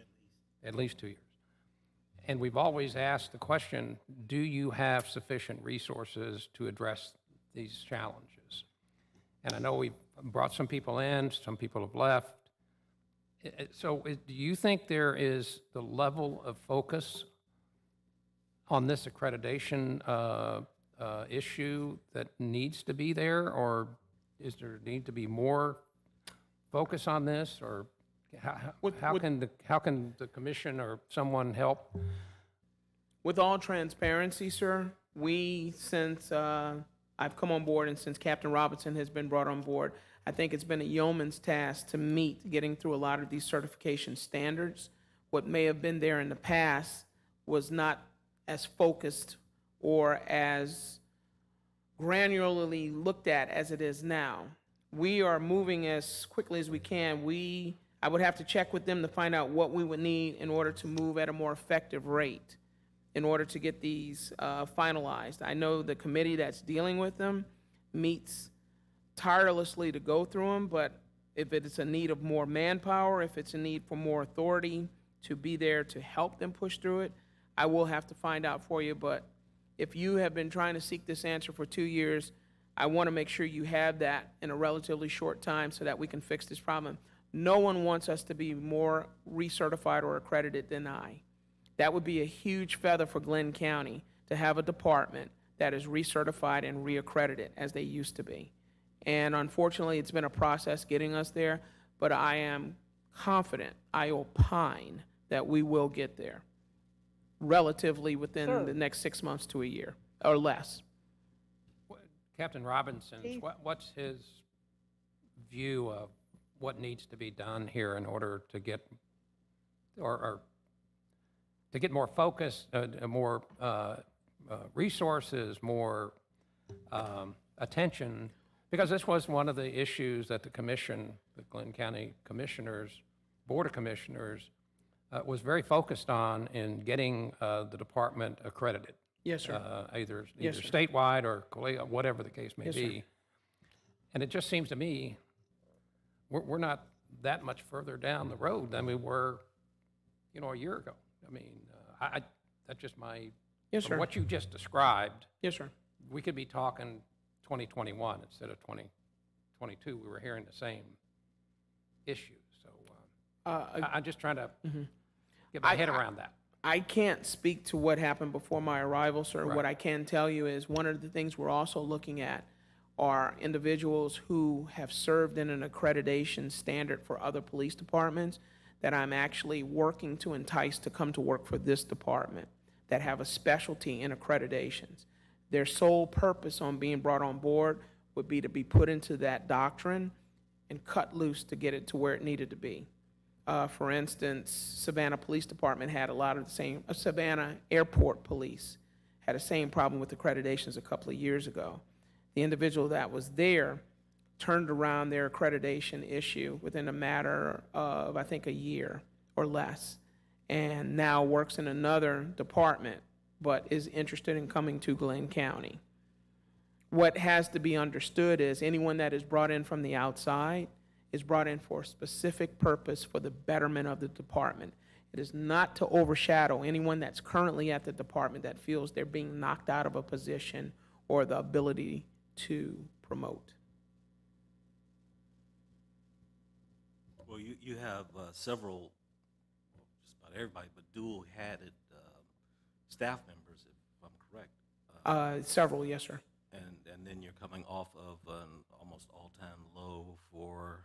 At least 2 years. And we've always asked the question, do you have sufficient resources to address these challenges? And I know we've brought some people in, some people have left. So do you think there is the level of focus on this accreditation issue that needs to be there, or is there need to be more focus on this, or how can the commission or someone help? With all transparency, sir, since I've come on board and since Captain Robinson has been brought on board, I think it's been a yeoman's task to meet getting through a lot of these certification standards. What may have been there in the past was not as focused or as granularly looked at as it is now. We are moving as quickly as we can. I would have to check with them to find out what we would need in order to move at a more effective rate in order to get these finalized. I know the committee that's dealing with them meets tirelessly to go through them, but if it's a need of more manpower, if it's a need for more authority to be there to help them push through it, I will have to find out for you. But if you have been trying to seek this answer for 2 years, I want to make sure you have that in a relatively short time so that we can fix this problem. No one wants us to be more recertified or accredited than I. That would be a huge feather for Glenn County to have a department that is recertified and reaccredited as they used to be. And unfortunately, it's been a process getting us there, but I am confident, I opine, that we will get there relatively within the next 6 months to a year or less. Captain Robinson, what's his view of what needs to be done here in order to get, or to get more focus, more resources, more attention? Because this was one of the issues that the commission, the Glenn County Commissioners, Board of Commissioners, was very focused on in getting the department accredited. Yes, sir. Either Yes, sir. statewide or whatever the case may Yes, sir. be. And it just seems to me, we're not that much further down the road than we were, a year ago. I mean, that's just my, Yes, from sir. what you just described, Yes, sir. we could be talking 2021 instead of 2022. We were hearing the same issues. So I'm just trying to get my head around that. I can't speak to what happened before my arrival, sir. Right. What I can tell you is one of the things we're also looking at are individuals who have served in an accreditation standard for other police departments that I'm actually working to entice to come to work for this department that have a specialty in accreditations. Their sole purpose on being brought on board would be to be put into that doctrine and cut loose to get it to where it needed to be. For instance, Savannah Police Department had a lot of the same, Savannah Airport Police had the same problem with accreditations a couple of years ago. The individual that was there turned around their accreditation issue within a matter of, I think, a year or less, and now works in another department, but is interested in coming to Glenn County. What has to be understood is anyone that is brought in from the outside is brought in for a specific purpose for the betterment of the department. It is not to overshadow anyone that's currently at the department that feels they're being knocked out of a position or the ability to promote. Well, you have several, just about everybody, but dual-hatted staff members, if I'm correct. Several, yes, sir. And then you're coming off of an almost all-time low for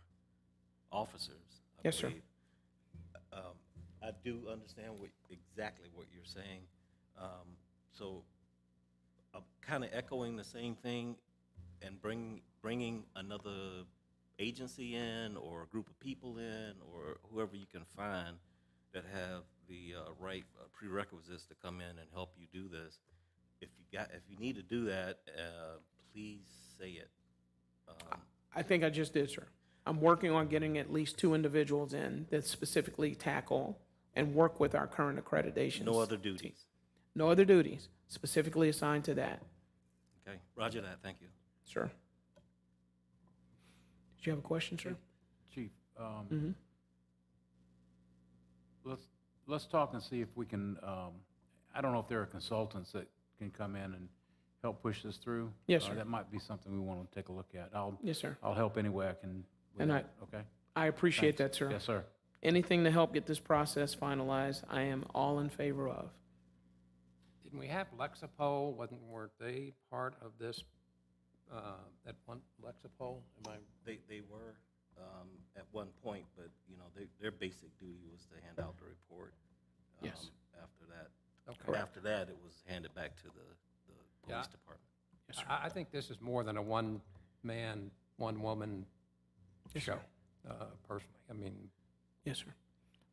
officers, I Yes, sir. believe. I do understand exactly what you're saying. So I'm kind of echoing the same thing and bringing another agency in or a group of people in or whoever you can find that have the right prerequisites to come in and help you do this. If you if you need to do that, please say it. I think I just did, sir. I'm working on getting at least 2 individuals in that specifically tackle and work with our current accreditations. No other duties. No other duties specifically assigned to that, Okay, roger that, thank you. sir. Did you have a question, sir? Chief, Mhm. let's talk and see if we can, I don't know if there are consultants that can come in and help push this through. Yes, sir. That might be something we want to take a look at. Yes, sir. I'll help any way I can with And that, okay? I appreciate that, Thanks. sir. Yes, sir. Anything to help get this process finalized, I am all in favor of. Didn't we have Lexapol? Weren't they part of this, that one, Lexapol? Am I, They were at one point, but, you know, their basic duty was to hand out the report. Yes. After that. Okay. After that, it was handed back to the Yeah. police department. Yes, sir. I think this is more than a one-man, one-woman Yes, show, sir. personally. I mean, Yes, sir.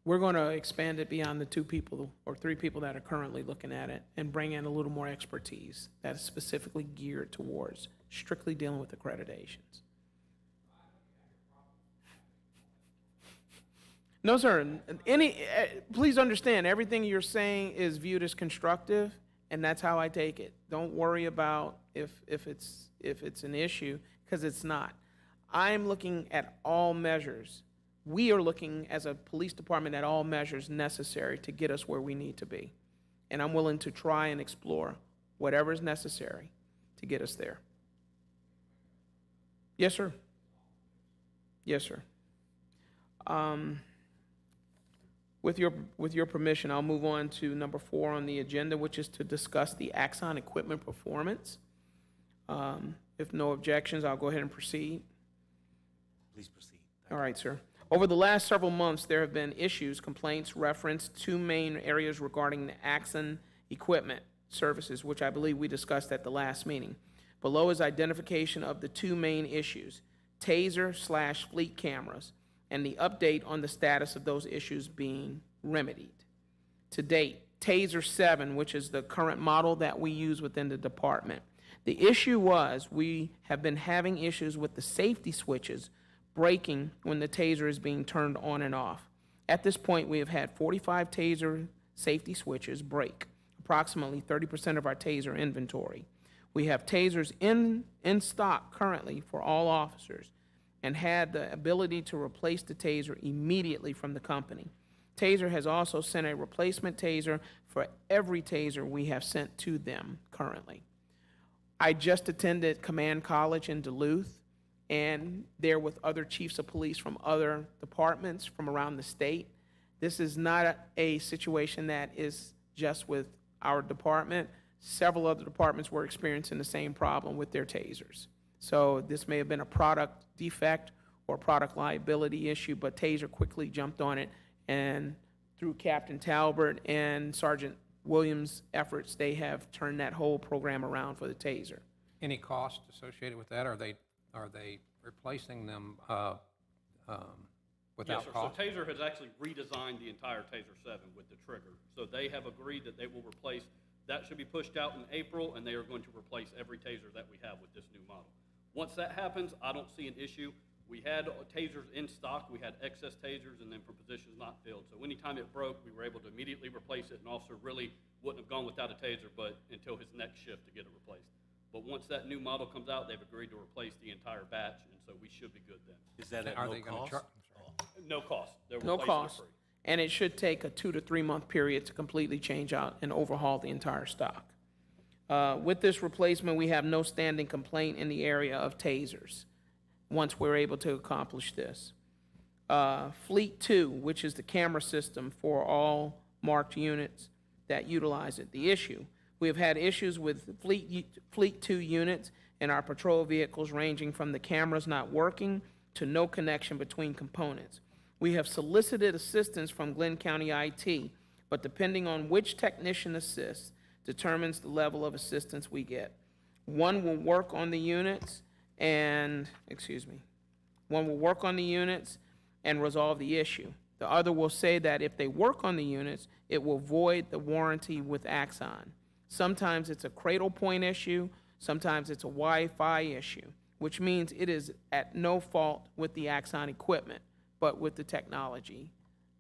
We're going to expand it beyond the 2 people or 3 people that are currently looking at it and bring in a little more expertise that is specifically geared towards strictly dealing with accreditations. No, sir. Please understand, everything you're saying is viewed as constructive, and that's how I take it. Don't worry about if it's an issue, because it's not. I'm looking at all measures. We are looking as a police department at all measures necessary to get us where we need to be. And I'm willing to try and explore whatever is necessary to get us there. Yes, sir. Yes, sir. With your permission, I'll move on to number 4 on the agenda, which is to discuss the Axon equipment performance. If no objections, I'll go ahead and proceed. Please proceed. All right, sir. Over the last several months, there have been issues, complaints, referenced 2 main areas regarding the Axon equipment services, which I believe we discussed at the last meeting. Below is identification of the 2 main issues, TASER/fleet cameras, and the update on the status of those issues being remedied. To date, TASER 7, which is the current model that we use within the department. The issue was we have been having issues with the safety switches breaking when the TASER is being turned on and off. At this point, we have had 45 TASER safety switches break, approximately 30% of our TASER inventory. We have TASERs in stock currently for all officers and had the ability to replace the TASER immediately from the company. TASER has also sent a replacement TASER for every TASER we have sent to them currently. I just attended Command College in Duluth, and there with other chiefs of police from other departments from around the state. This is not a situation that is just with our department. Several other departments were experiencing the same problem with their TASERs. So this may have been a product defect or product liability issue, but TASER quickly jumped on it, and through Captain Talbert and Sergeant Williams' efforts, they have turned that whole program around for the TASER. any cost associated with that? Are they replacing them without Yes, sir. cost? So TASER has actually redesigned the entire TASER 7 with the trigger. So they have agreed that they will replace, that should be pushed out in April, and they are going to replace every TASER that we have with this new model. Once that happens, I don't see an issue. We had TASERs in stock, we had excess TASERs, and then for positions not filled. So anytime it broke, we were able to immediately replace it. An officer really wouldn't have gone without a TASER, but until his next shift to get it replaced. But once that new model comes out, they've agreed to replace the entire batch, and so we should be good then. Is that at Are no they gonna cost? char- No cost. They're No replacing it cost. free. And it should take a 2 to 3 month period to completely change out and overhaul the entire stock. With this replacement, we have no standing complaint in the area of TASERs, once we're able to accomplish this. Fleet 2, which is the camera system for all marked units that utilize it. The issue, we have had issues with Fleet 2 units in our patrol vehicles, ranging from the cameras not working to no connection between components. We have solicited assistance from Glenn County IT, but depending on which technician assists, determines the level of assistance we get. One will work on the units and resolve the issue. The other will say that if they work on the units, it will void the warranty with Axon. Sometimes it's a cradle point issue, sometimes it's a Wi-Fi issue, which means it is at no fault with the Axon equipment, but with the technology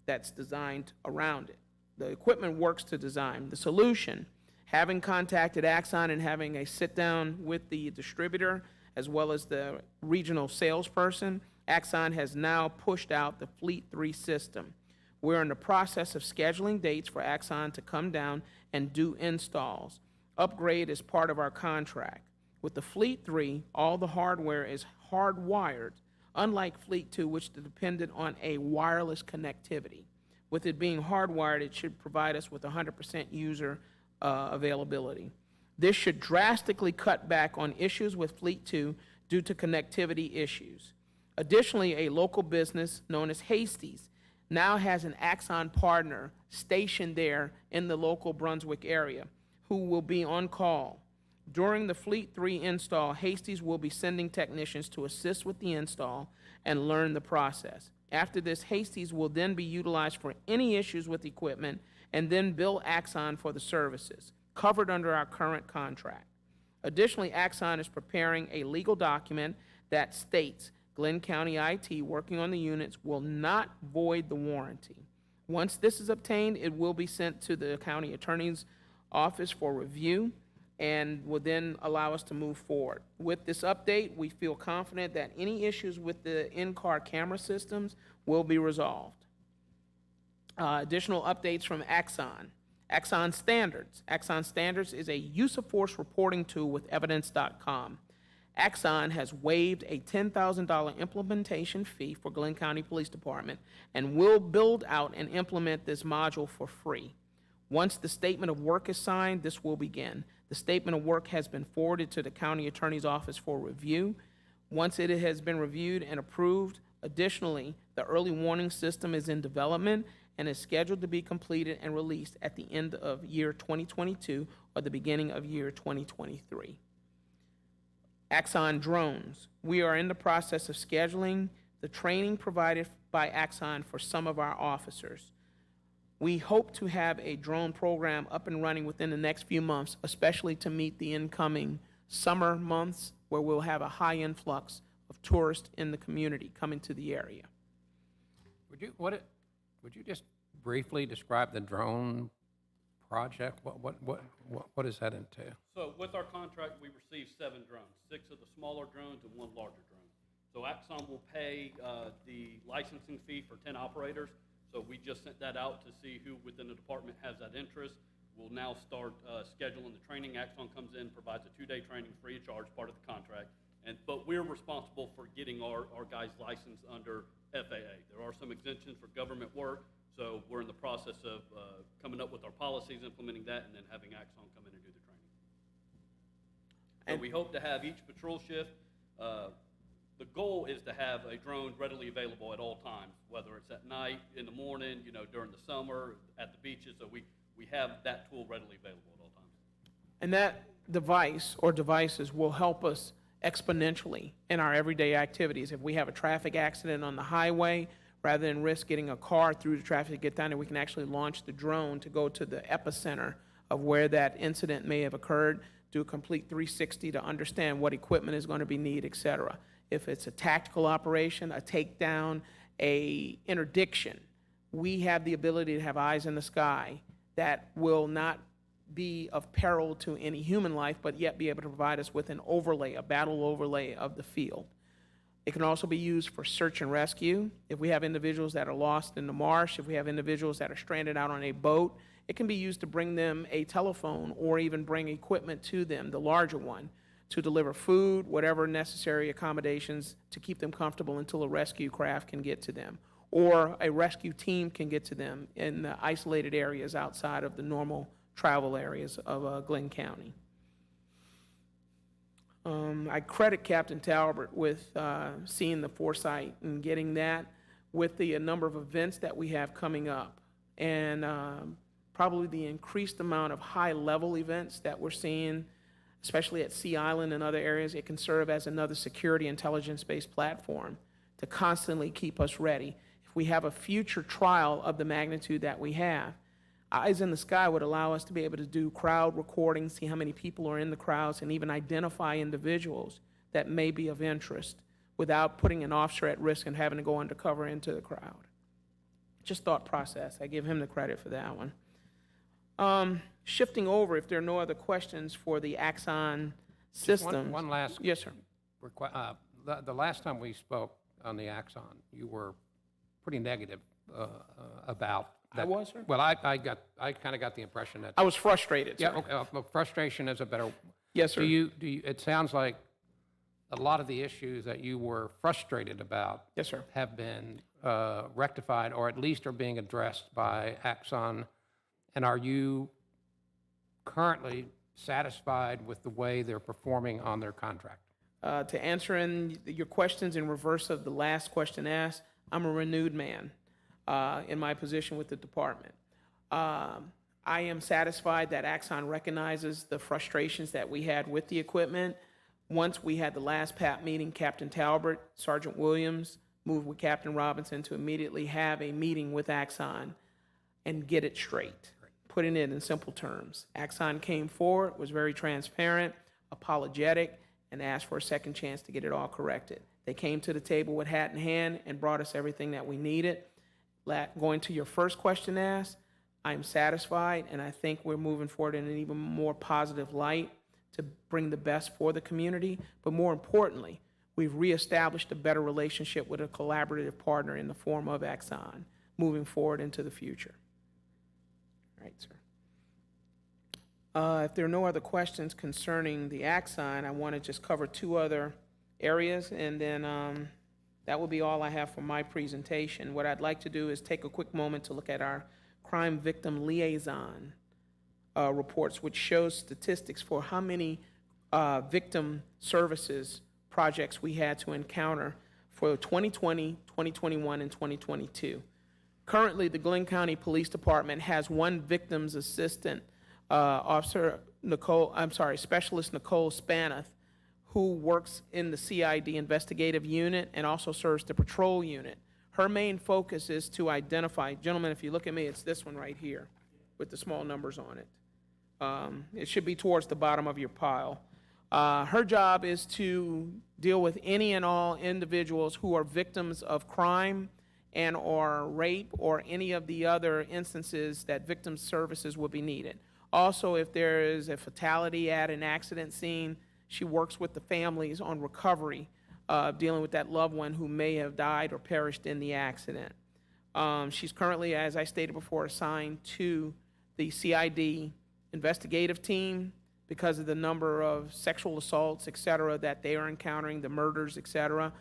that's designed around it. The equipment works to design. The solution, having contacted Axon and having a sit-down with the distributor as well as the regional salesperson, Axon has now pushed out the Fleet 3 system. We're in the process of scheduling dates for Axon to come down and do installs. Upgrade is part of our contract. With the Fleet 3, all the hardware is hardwired, unlike Fleet 2, which depended on a wireless connectivity. With it being hardwired, it should provide us with 100% user availability. This should drastically cut back on issues with Fleet 2 due to connectivity issues. Additionally, a local business known as Hasty's now has an Axon partner stationed there in the local Brunswick area who will be on call. During the Fleet 3 install, Hasty's will be sending technicians to assist with the install and learn the process. After this, Hasty's will then be utilized for any issues with equipment and then bill Axon for the services, covered under our current contract. Additionally, Axon is preparing a legal document that states Glenn County IT working on the units will not void the warranty. Once this is obtained, it will be sent to the county attorney's office for review and will then allow us to move forward. With this update, we feel confident that any issues with the in-car camera systems will be resolved. Additional updates from Axon. Axon Standards. Axon Standards is a use of force reporting tool with evidence.com. Axon has waived a $10,000 implementation fee for Glenn County Police Department and will build out and implement this module for free. Once the statement of work is signed, this will begin. The statement of work has been forwarded to the county attorney's office for review. Once it has been reviewed and approved, additionally, the early warning system is in development and is scheduled to be completed and released at the end of year 2022 or the beginning of year 2023. Axon drones. We are in the process of scheduling the training provided by Axon for some of our officers. We hope to have a drone program up and running within the next few months, especially to meet the incoming summer months where we'll have a high influx of tourists in the community coming to the area. Would you just briefly describe the drone project? What does that entail? So with our contract, we received 7 drones, 6 of the smaller drones and 1 larger drone. So Axon will pay the licensing fee for 10 operators. So we just sent that out to see who within the department has that interest. We'll now start scheduling the training. Axon comes in, provides a 2-day training free of charge, part of the contract. But we're responsible for getting our guys licensed under FAA. There are some exemptions for government work, so we're in the process of coming up with our policies, implementing that, and then having Axon come in and do the training. So we hope to have each patrol shift. The goal is to have a drone readily available at all times, whether it's at night, in the morning, during the summer, at the beaches. So we have that tool readily available at all times. And that device or devices will help us exponentially in our everyday activities. If we have a traffic accident on the highway, rather than risk getting a car through the traffic to get down there, we can actually launch the drone to go to the epicenter of where that incident may have occurred, do a complete 360 to understand what equipment is going to be needed, et cetera. If it's a tactical operation, a takedown, a interdiction, we have the ability to have eyes in the sky that will not be of peril to any human life, but yet be able to provide us with an overlay, a battle overlay of the field. It can also be used for search and rescue. If we have individuals that are lost in the marsh, if we have individuals that are stranded out on a boat, it can be used to bring them a telephone or even bring equipment to them, the larger one, to deliver food, whatever necessary accommodations to keep them comfortable until a rescue craft can get to them, or a rescue team can get to them in the isolated areas outside of the normal travel areas of Glenn County. I credit Captain Talbert with seeing the foresight and getting that with the number of events that we have coming up, and probably the increased amount of high-level events that we're seeing, especially at Sea Island and other areas. It can serve as another security intelligence-based platform to constantly keep us ready. If we have a future trial of the magnitude that we have, Eyes in the Sky would allow us to be able to do crowd recording, see how many people are in the crowds, and even identify individuals that may be of interest without putting an officer at risk and having to go undercover into the crowd. Just thought process. I give him the credit for that one. Shifting over, if there are no other questions for the Axon Just systems. one last Yes, sir. the last time we spoke on the Axon, you were pretty negative about that. I was, sir? Well, I kind of got the impression that. I was frustrated, Yeah, sir. okay, well, frustration is a better. Yes, sir. It sounds like a lot of the issues that you were frustrated about. Yes, sir. Have been rectified, or at least are being addressed by Axon. And are you currently satisfied with the way they're performing on their contract? To answer your questions in reverse of the last question asked, I'm a renewed man in my position with the department. I am satisfied that Axon recognizes the frustrations that we had with the equipment. Once we had the last PAP meeting, Captain Talbot, Sergeant Williams moved with Captain Robinson to immediately have a meeting with Axon and get it straight, putting it in simple terms. Axon came forward, was very transparent, apologetic, and asked for a second chance to get it all corrected. They came to the table with hat in hand and brought us everything that we needed. Going to your first question asked, I'm satisfied, and I think we're moving forward in an even more positive light to bring the best for the community. But more importantly, we've reestablished a better relationship with a collaborative partner in the form of Axon moving forward into the future. All right, sir. If there are no other questions concerning the Axon, I want to just cover two other areas, and then that will be all I have for my presentation. What I'd like to do is take a quick moment to look at our crime victim liaison reports, which shows statistics for how many victim services projects we had to encounter for 2020, 2021, and 2022. Currently, the Glenn County Police Department has one victims assistant, Specialist Nicole Spanath, who works in the CID investigative unit and also serves the patrol unit. Her main focus is to identify, gentlemen, if you look at me, it's this one right here with the small numbers on it. It should be towards the bottom of your pile. Her job is to deal with any and all individuals who are victims of crime and or rape or any of the other instances that victim services will be needed. Also, if there is a fatality at an accident scene, she works with the families on recovery, dealing with that loved one who may have died or perished in the accident. She's currently, as I stated before, assigned to the CID investigative team because of the number of sexual assaults, et cetera, that they are encountering, the murders, et cetera.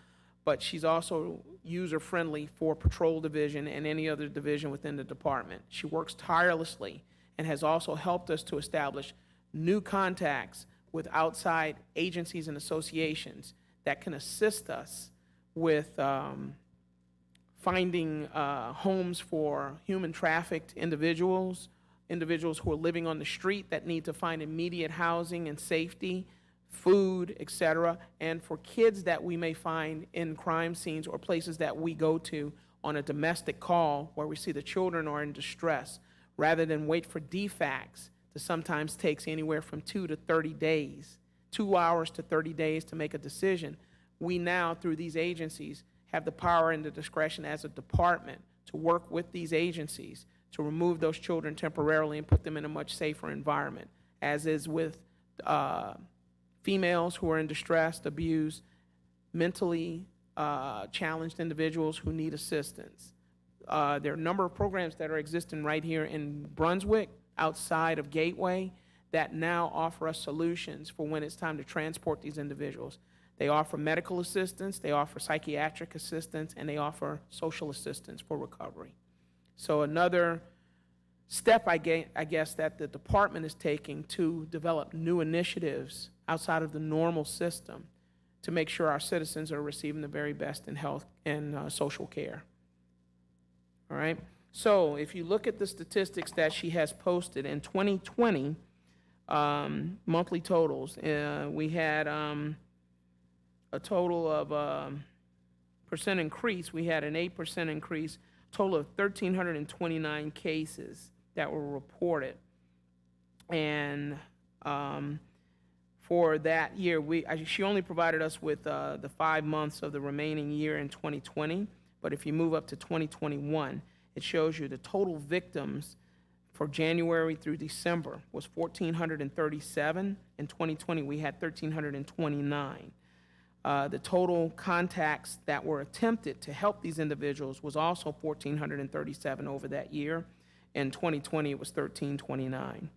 But she's also user-friendly for patrol division and any other division within the department. She works tirelessly and has also helped us to establish new contacts with outside agencies and associations that can assist us with finding homes for human trafficked individuals, individuals who are living on the street that need to find immediate housing and safety, food, et cetera, and for kids that we may find in crime scenes or places that we go to on a domestic call where we see the children are in distress, rather than wait for DFACs that sometimes takes anywhere from 2 to 30 days, 2 hours to 30 days to make a decision. We now, through these agencies, have the power and the discretion as a department to work with these agencies to remove those children temporarily and put them in a much safer environment, as is with females who are in distress, abused, mentally challenged individuals who need assistance. There are a number of programs that are existing right here in Brunswick, outside of Gateway, that now offer us solutions for when it's time to transport these individuals. They offer medical assistance, they offer psychiatric assistance, and they offer social assistance for recovery. So another step, I guess, that the department is taking to develop new initiatives outside of the normal system to make sure our citizens are receiving the very best in health and social care. All right? So if you look at the statistics that she has posted in 2020, monthly totals, we had a total of percent increase. We had an 8% increase, total of 1,329 cases that were reported. And for that year, she only provided us with the 5 months of the remaining year in 2020. But if you move up to 2021, it shows you the total victims for January through December was 1,437. In 2020, we had 1,329. The total contacts that were attempted to help these individuals was also 1,437 over that year. In 2020, it was 1,329.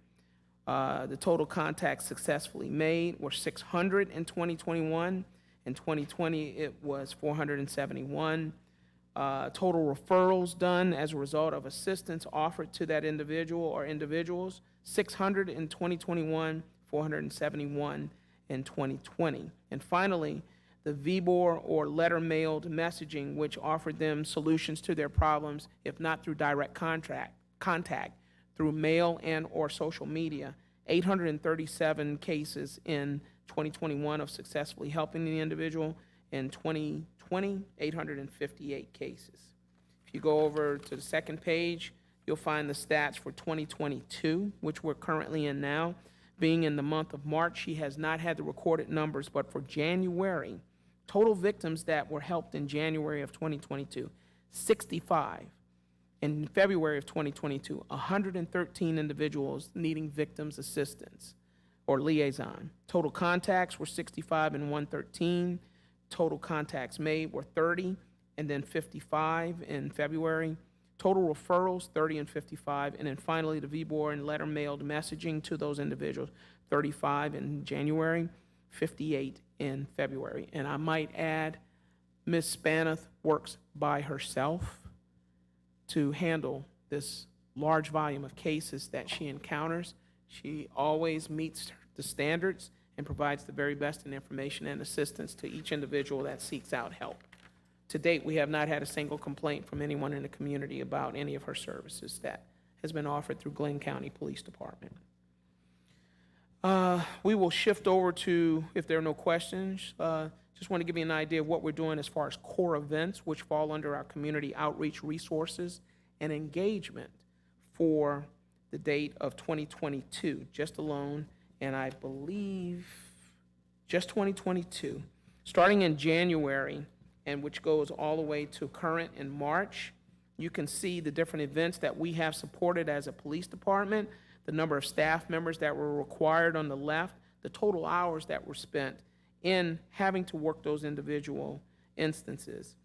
The total contacts successfully made were 600 in 2021. In 2020, it was 471. Total referrals done as a result of assistance offered to that individual or individuals, 600 in 2021, 471 in 2020. And finally, the VBOR or letter mailed messaging, which offered them solutions to their problems, if not through direct contact, through mail and or social media. 837 cases in 2021 of successfully helping the individual. In 2020, 858 cases. If you go over to the second page, you'll find the stats for 2022, which we're currently in now. Being in the month of March, she has not had the recorded numbers, but for January, total victims that were helped in January of 2022, 65. In February of 2022, 113 individuals needing victims assistance or liaison. Total contacts were 65 and 113. Total contacts made were 30 and then 55 in February. Total referrals, 30 and 55. And then finally, the VBOR and letter mailed messaging to those individuals, 35 in January, 58 in February. And I might add, Ms. Spanath works by herself to handle this large volume of cases that she encounters. She always meets the standards and provides the very best in information and assistance to each individual that seeks out help. To date, we have not had a single complaint from anyone in the community about any of her services that has been offered through Glenn County Police Department. We will shift over to, if there are no questions, just want to give you an idea of what we're doing as far as core events, which fall under our community outreach resources and engagement for the date of 2022, just alone, and I believe just 2022. Starting in January, and which goes all the way to current in March, you can see the different events that we have supported as a police department, the number of staff members that were required on the left, the total hours that were spent in having to work those individual instances.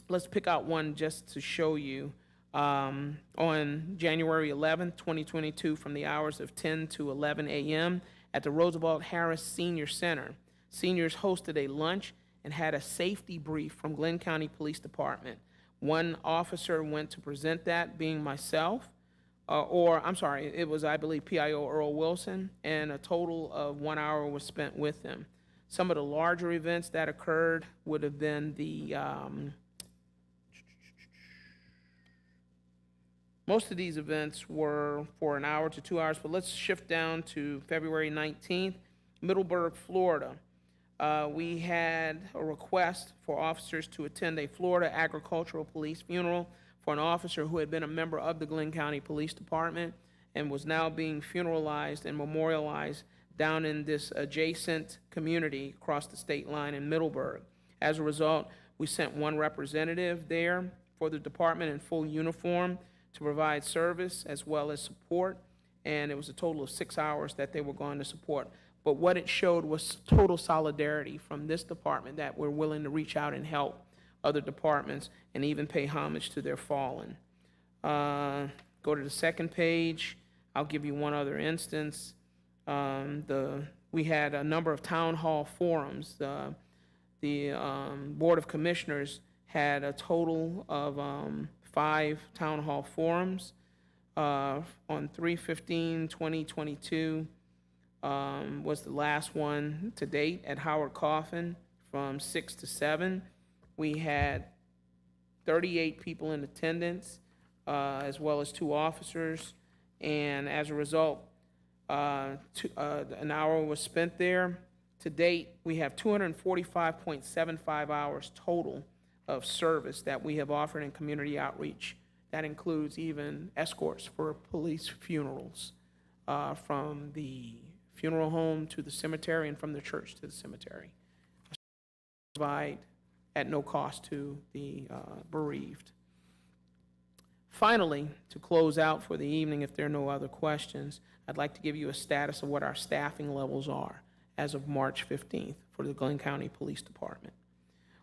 Let's pick out one just to show you. On January 11th, 2022, from the hours of 10 to 11 a.m. at the Roosevelt Harris Senior Center, seniors hosted a lunch and had a safety brief from Glenn County Police Department. One officer went to present that, being myself, it was, I believe, PIO Earl Wilson, and a total of 1 hour was spent with him. Some of the larger events that occurred would have been the, most of these events were for an hour to 2 hours, but let's shift down to February 19th, Middleburg, Florida. We had a request for officers to attend a Florida Agricultural Police funeral for an officer who had been a member of the Glenn County Police Department and was now being funeralized and memorialized down in this adjacent community across the state line in Middleburg. As a result, we sent one representative there for the department in full uniform to provide service as well as support, and it was a total of 6 hours that they were going to support. But what it showed was total solidarity from this department, that we're willing to reach out and help other departments and even pay homage to their fallen. Go to the second page. I'll give you one other instance. We had a number of town hall forums. The Board of Commissioners had a total of 5 town hall forums on 3/15/2022. Was the last one to date at Howard Coffin from 6 to 7. We had 38 people in attendance, as well as 2 officers, and as a result, an hour was spent there. To date, we have 245.75 hours total of service that we have offered in community outreach That includes even escorts for police funerals, from the funeral home to the cemetery and from the church to the cemetery. Provide at no cost to the bereaved. Finally, to close out for the evening, if there are no other questions, I'd like to give you a status of what our staffing levels are as of March 15th for the Glenn County Police Department.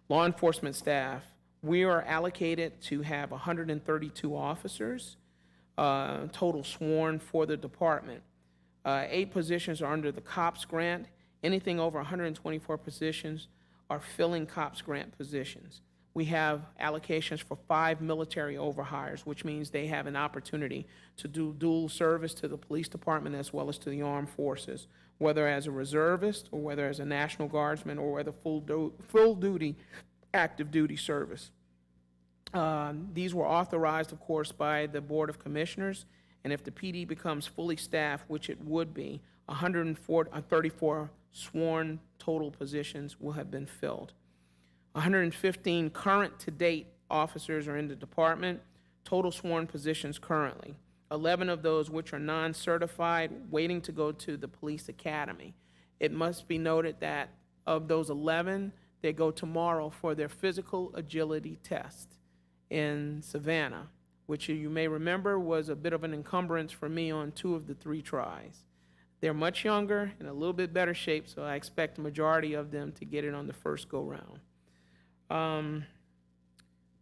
Law enforcement staff, we are allocated to have 132 officers, total sworn for the department. 8 positions are under the COPS grant. Anything over 124 positions are filling COPS grant positions. We have allocations for 5 military overhires, which means they have an opportunity to do dual service to the police department as well as to the armed forces, whether as a reservist or whether as a National Guardsman or whether full duty, active duty service. These were authorized, of course, by the Board of Commissioners, and if the PD becomes fully staffed, which it would be, 134 sworn total positions will have been filled. 115 current to date officers are in the department, total sworn positions currently. 11 of those which are non-certified, waiting to go to the police academy. It must be noted that of those 11, they go tomorrow for their physical agility test in Savannah, which you may remember was a bit of an encumbrance for me on 2 of the 3 tries. They're much younger and a little bit better shape, so I expect the majority of them to get it on the first go-round.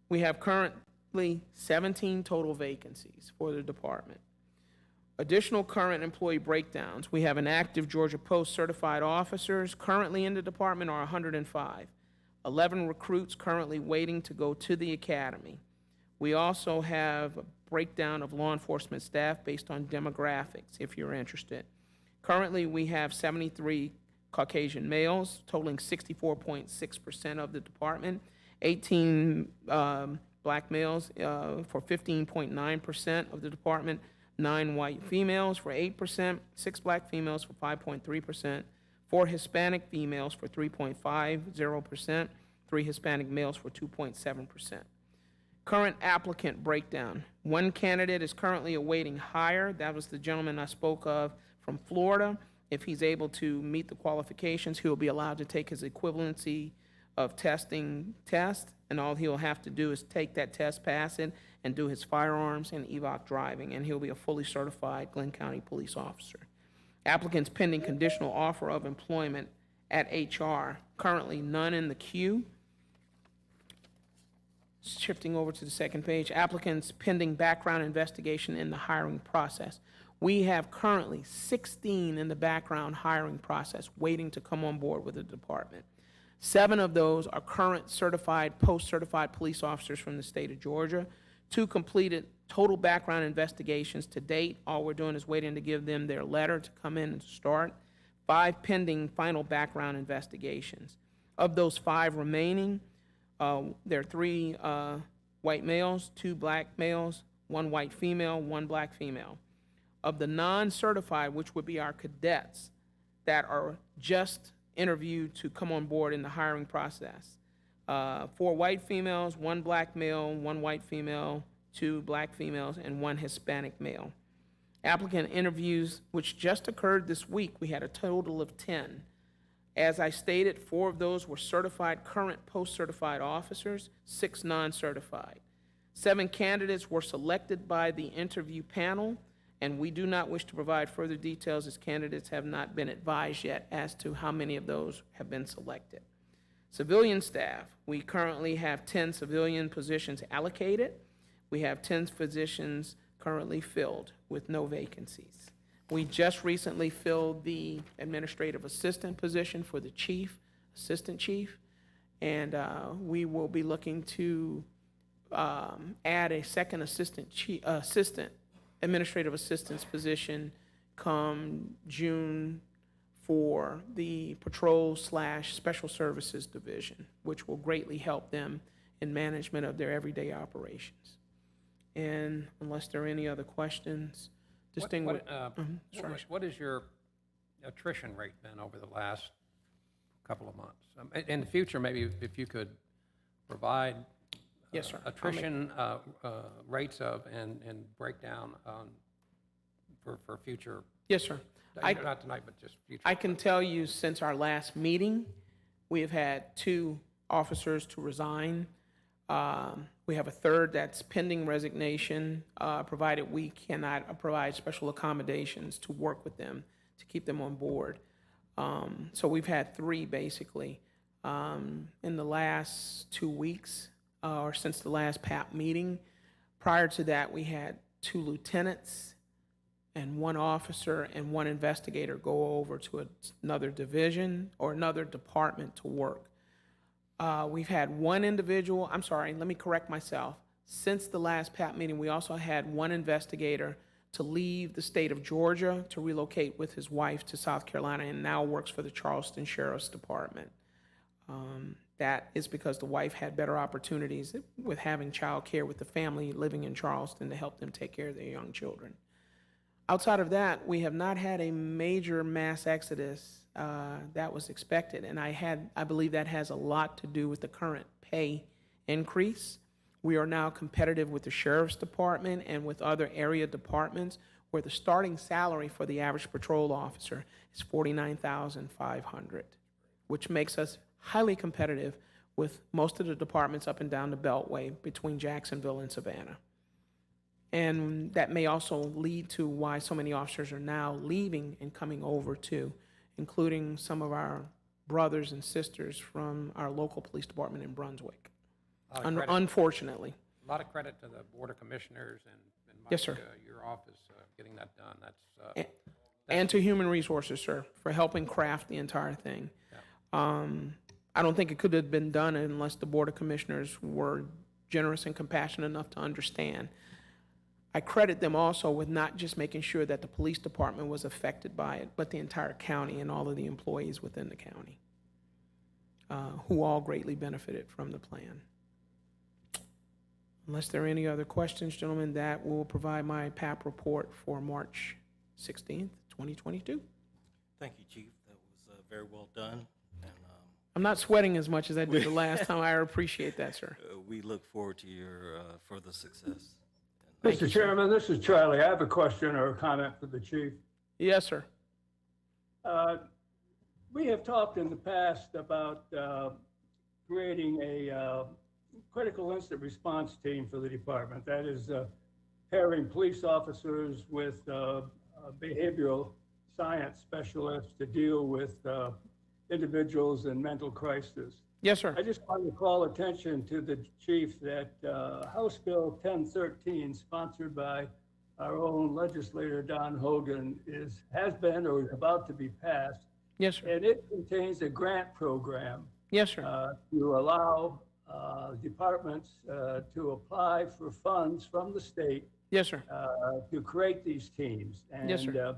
We have currently 17 total vacancies for the department. Additional current employee breakdowns. We have an active Georgia Post certified officers currently in the department are 105. 11 recruits currently waiting to go to the academy. We also have a breakdown of law enforcement staff based on demographics, if you're interested. Currently, we have 73 Caucasian males, totaling 64.6% of the department, 18 black males for 15.9% of the department, 9 white females for 8%, 6 black females for 5.3%, 4 Hispanic females for 3.50%, 3 Hispanic males for 2.7%. Current applicant breakdown. 1 candidate is currently awaiting hire. That was the gentleman I spoke of from Florida. If he's able to meet the qualifications, he'll be allowed to take his equivalency of testing test, and all he'll have to do is take that test, pass it, and do his firearms and EVOC driving, and he'll be a fully certified Glenn County police officer. Applicants pending conditional offer of employment at HR, currently none in the queue. Shifting over to the second page, applicants pending background investigation in the hiring process. We have currently 16 in the background hiring process waiting to come on board with the department. 7 of those are current certified, post-certified police officers from the state of Georgia. 2 completed total background investigations to date. All we're doing is waiting to give them their letter to come in and start. 5 pending final background investigations. Of those 5 remaining, there are 3 white males, 2 black males, 1 white female, 1 black female. Of the non-certified, which would be our cadets that are just interviewed to come on board in the hiring process, 4 white females, 1 black male, 1 white female, 2 black females, and 1 Hispanic male. Applicant interviews, which just occurred this week, we had a total of 10. As I stated, 4 of those were certified, current post-certified officers, 6 non-certified. 7 candidates were selected by the interview panel, and we do not wish to provide further details as candidates have not been advised yet as to how many of those have been selected. Civilian staff, we currently have 10 civilian positions allocated. We have 10 positions currently filled with no vacancies. We just recently filled the administrative assistant position for the chief, assistant chief, and we will be looking to add a second assistant administrative assistant's position come June for the patrol/special services division, which will greatly help them in management of their everyday operations. And unless there are any other questions, distinguished. What is your attrition rate been over the last couple of months? In the future, maybe if you could provide Yes, sir. I'll make- attrition rates of and breakdown for future, Yes, sir. I- not tonight, but just future. I can tell you, since our last meeting, we have had 2 officers to resign. We have a third that's pending resignation, provided we cannot provide special accommodations to work with them, to keep them on board. So we've had 3, basically. In the last 2 weeks, or since the last PAP meeting. Prior to that, we had 2 lieutenants and 1 officer and 1 investigator go over to another division or another department to work. We've had 1 individual, I'm sorry, let me correct myself. Since the last PAP meeting, we also had 1 investigator to leave the state of Georgia to relocate with his wife to South Carolina and now works for the Charleston Sheriff's Department. That is because the wife had better opportunities with having childcare with the family living in Charleston to help them take care of their young children. Outside of that, we have not had a major mass exodus that was expected, and I believe that has a lot to do with the current pay increase. We are now competitive with the Sheriff's Department and with other area departments where the starting salary for the average patrol officer is $49,500, which makes us highly competitive with most of the departments up and down the Beltway between Jacksonville and Savannah. And that may also lead to why so many officers are now leaving and coming over too, including some of our brothers and sisters from our local police department in Brunswick, unfortunately. A lot of credit to the Board of Commissioners and Mike, Yes, sir. Your office getting that done. That's And to Human Resources, sir, for helping craft the entire thing. I don't think it could have been done unless the Board of Commissioners were generous and compassionate enough to understand. I credit them also with not just making sure that the police department was affected by it, but the entire county and all of the employees within the county, who all greatly benefited from the plan. Unless there are any other questions, gentlemen, that will provide my PAP report for March 16th, 2022. Thank you, Chief. That was very well done. And I'm not sweating as much as I did the last time. I appreciate that, sir. we look forward to your further success. Mr. Chairman, this is Charlie. I have a question or a comment for the chief. Yes, sir. We have talked in the past about creating a critical incident response team for the department. That is pairing police officers with behavioral science specialists to deal with individuals in mental crisis. Yes, sir. I just want to call attention to the chief that House Bill 1013, sponsored by our own legislator Don Hogan, has been or is about to be passed. Yes, sir. And it contains a grant program Yes, sir. to allow departments to apply for funds from the state Yes, sir. to create these teams. And Yes, sir.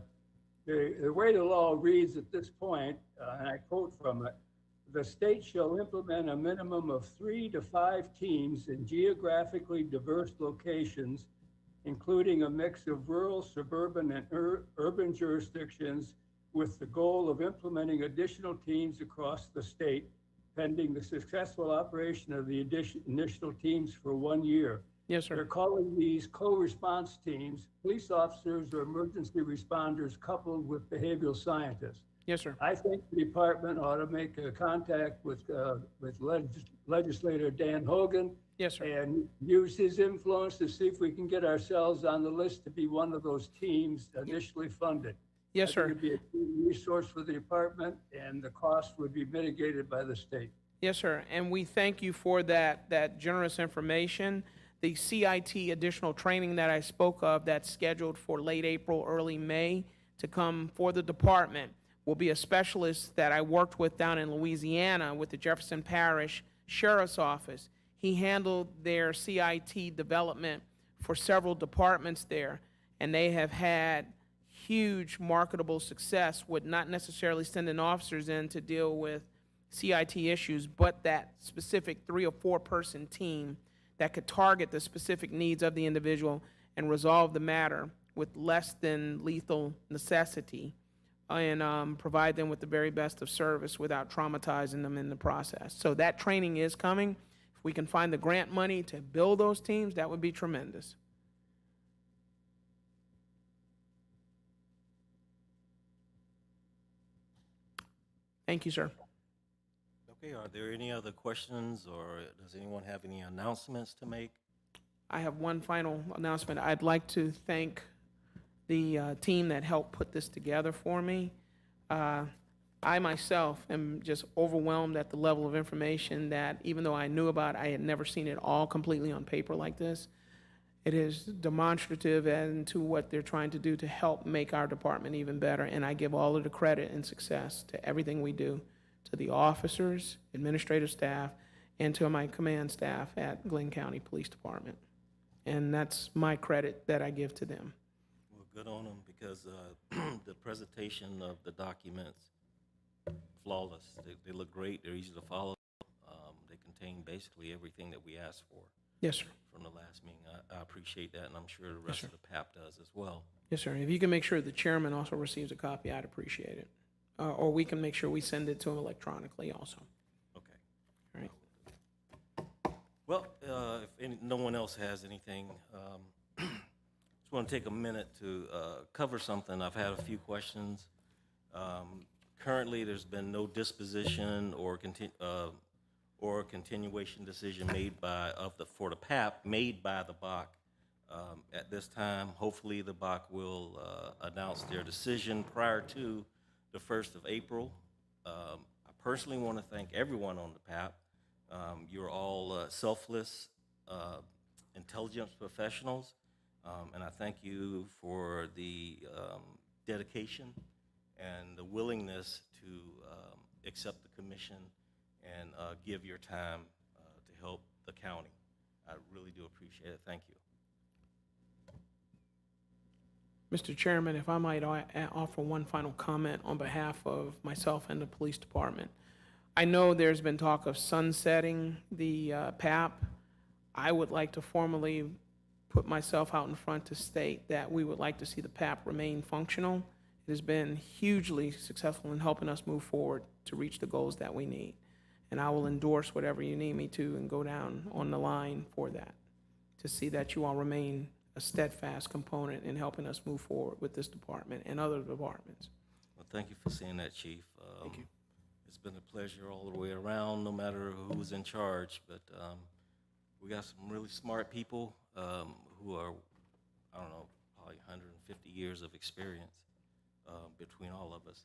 The way the law reads at this point, and I quote from it, the state shall implement a minimum of 3 to 5 teams in geographically diverse locations, including a mix of rural, suburban, and urban jurisdictions, with the goal of implementing additional teams across the state, pending the successful operation of the initial teams for 1 year. Yes, They're sir. calling these co-response teams police officers or emergency responders coupled with behavioral scientists. Yes, sir. I think the department ought to make a contact with legislator Dan Hogan Yes, sir. and use his influence to see if we can get ourselves on the list to be one of those teams initially funded. Yes, I think sir. it'd be a key resource for the department, and the cost would be mitigated by the state. Yes, sir. And we thank you for that generous information. The CIT additional training that I spoke of that's scheduled for late April, early May to come for the department will be a specialist that I worked with down in Louisiana with the Jefferson Parish Sheriff's Office. He handled their CIT development for several departments there, and they have had huge marketable success with not necessarily sending officers in to deal with CIT issues, but that specific 3 or 4 person team that could target the specific needs of the individual and resolve the matter with less than lethal necessity and provide them with the very best of service without traumatizing them in the process. So that training is coming. If we can find the grant money to build those teams, that would be tremendous. Thank you, sir. Okay, are there any other questions, or does anyone have any announcements to make? I have one final announcement. I'd like to thank the team that helped put this together for me. I myself am just overwhelmed at the level of information that, even though I knew about, I had never seen it all completely on paper like this. It is demonstrative and to what they're trying to do to help make our department even better, and I give all of the credit and success to everything we do, to the officers, administrative staff, and to my command staff at Glenn County Police Department. And that's my credit that I give to them. Well, good on them, because the presentation of the documents, flawless. They look great. They're easy to follow. They contain basically everything that we asked for Yes, sir. from the last meeting. I appreciate that, and I'm sure the rest of the PAP does as well. Yes, sir. If you can make sure the chairman also receives a copy, I'd appreciate it. Or we can make sure we send it to him electronically also. Okay. All right. Well, if no one else has anything, just want to take a minute to cover something. I've had a few questions. Currently, there's been no disposition or continuation decision made for the PAP made by the BOC at this time. Hopefully, the BOC will announce their decision prior to the 1st of April. I personally want to thank everyone on the PAP. You're all selfless, intelligence professionals, and I thank you for the dedication and the willingness to accept the commission and give your time to help the county. I really do appreciate it. Thank you. Mr. Chairman, if I might offer one final comment on behalf of myself and the police department. I know there's been talk of sunsetting the PAP. I would like to formally put myself out in front to state that we would like to see the PAP remain functional. It has been hugely successful in helping us move forward to reach the goals that we need. And I will endorse whatever you need me to and go down on the line for that, to see that you all remain a steadfast component in helping us move forward with this department and other departments. Well, thank you for saying that, Chief. Thank you. It's been a pleasure all the way around, no matter who's in charge. But we got some really smart people who are, I don't know, probably 150 years of experience between all of us.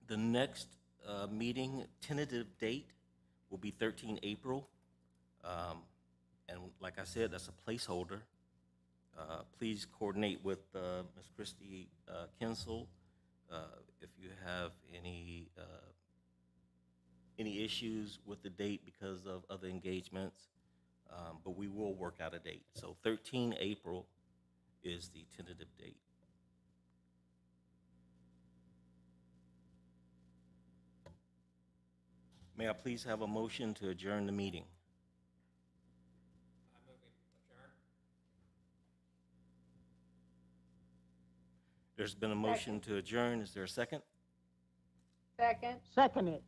The next meeting tentative date will be 13 April. And like I said, that's a placeholder. Please coordinate with Ms. Christy Kinsel if you have any issues with the date because of other engagements, but we will work out a date. So 13 April is the tentative date. May I please have a motion to adjourn the meeting? There's been a motion to adjourn. Is there a second? Second. Second it.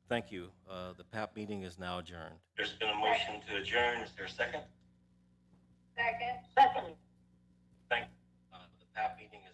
Thank you. The PAP meeting is now adjourned. There's been a motion to adjourn. Is there a second? Second. Second it. Thank you. The PAP meeting is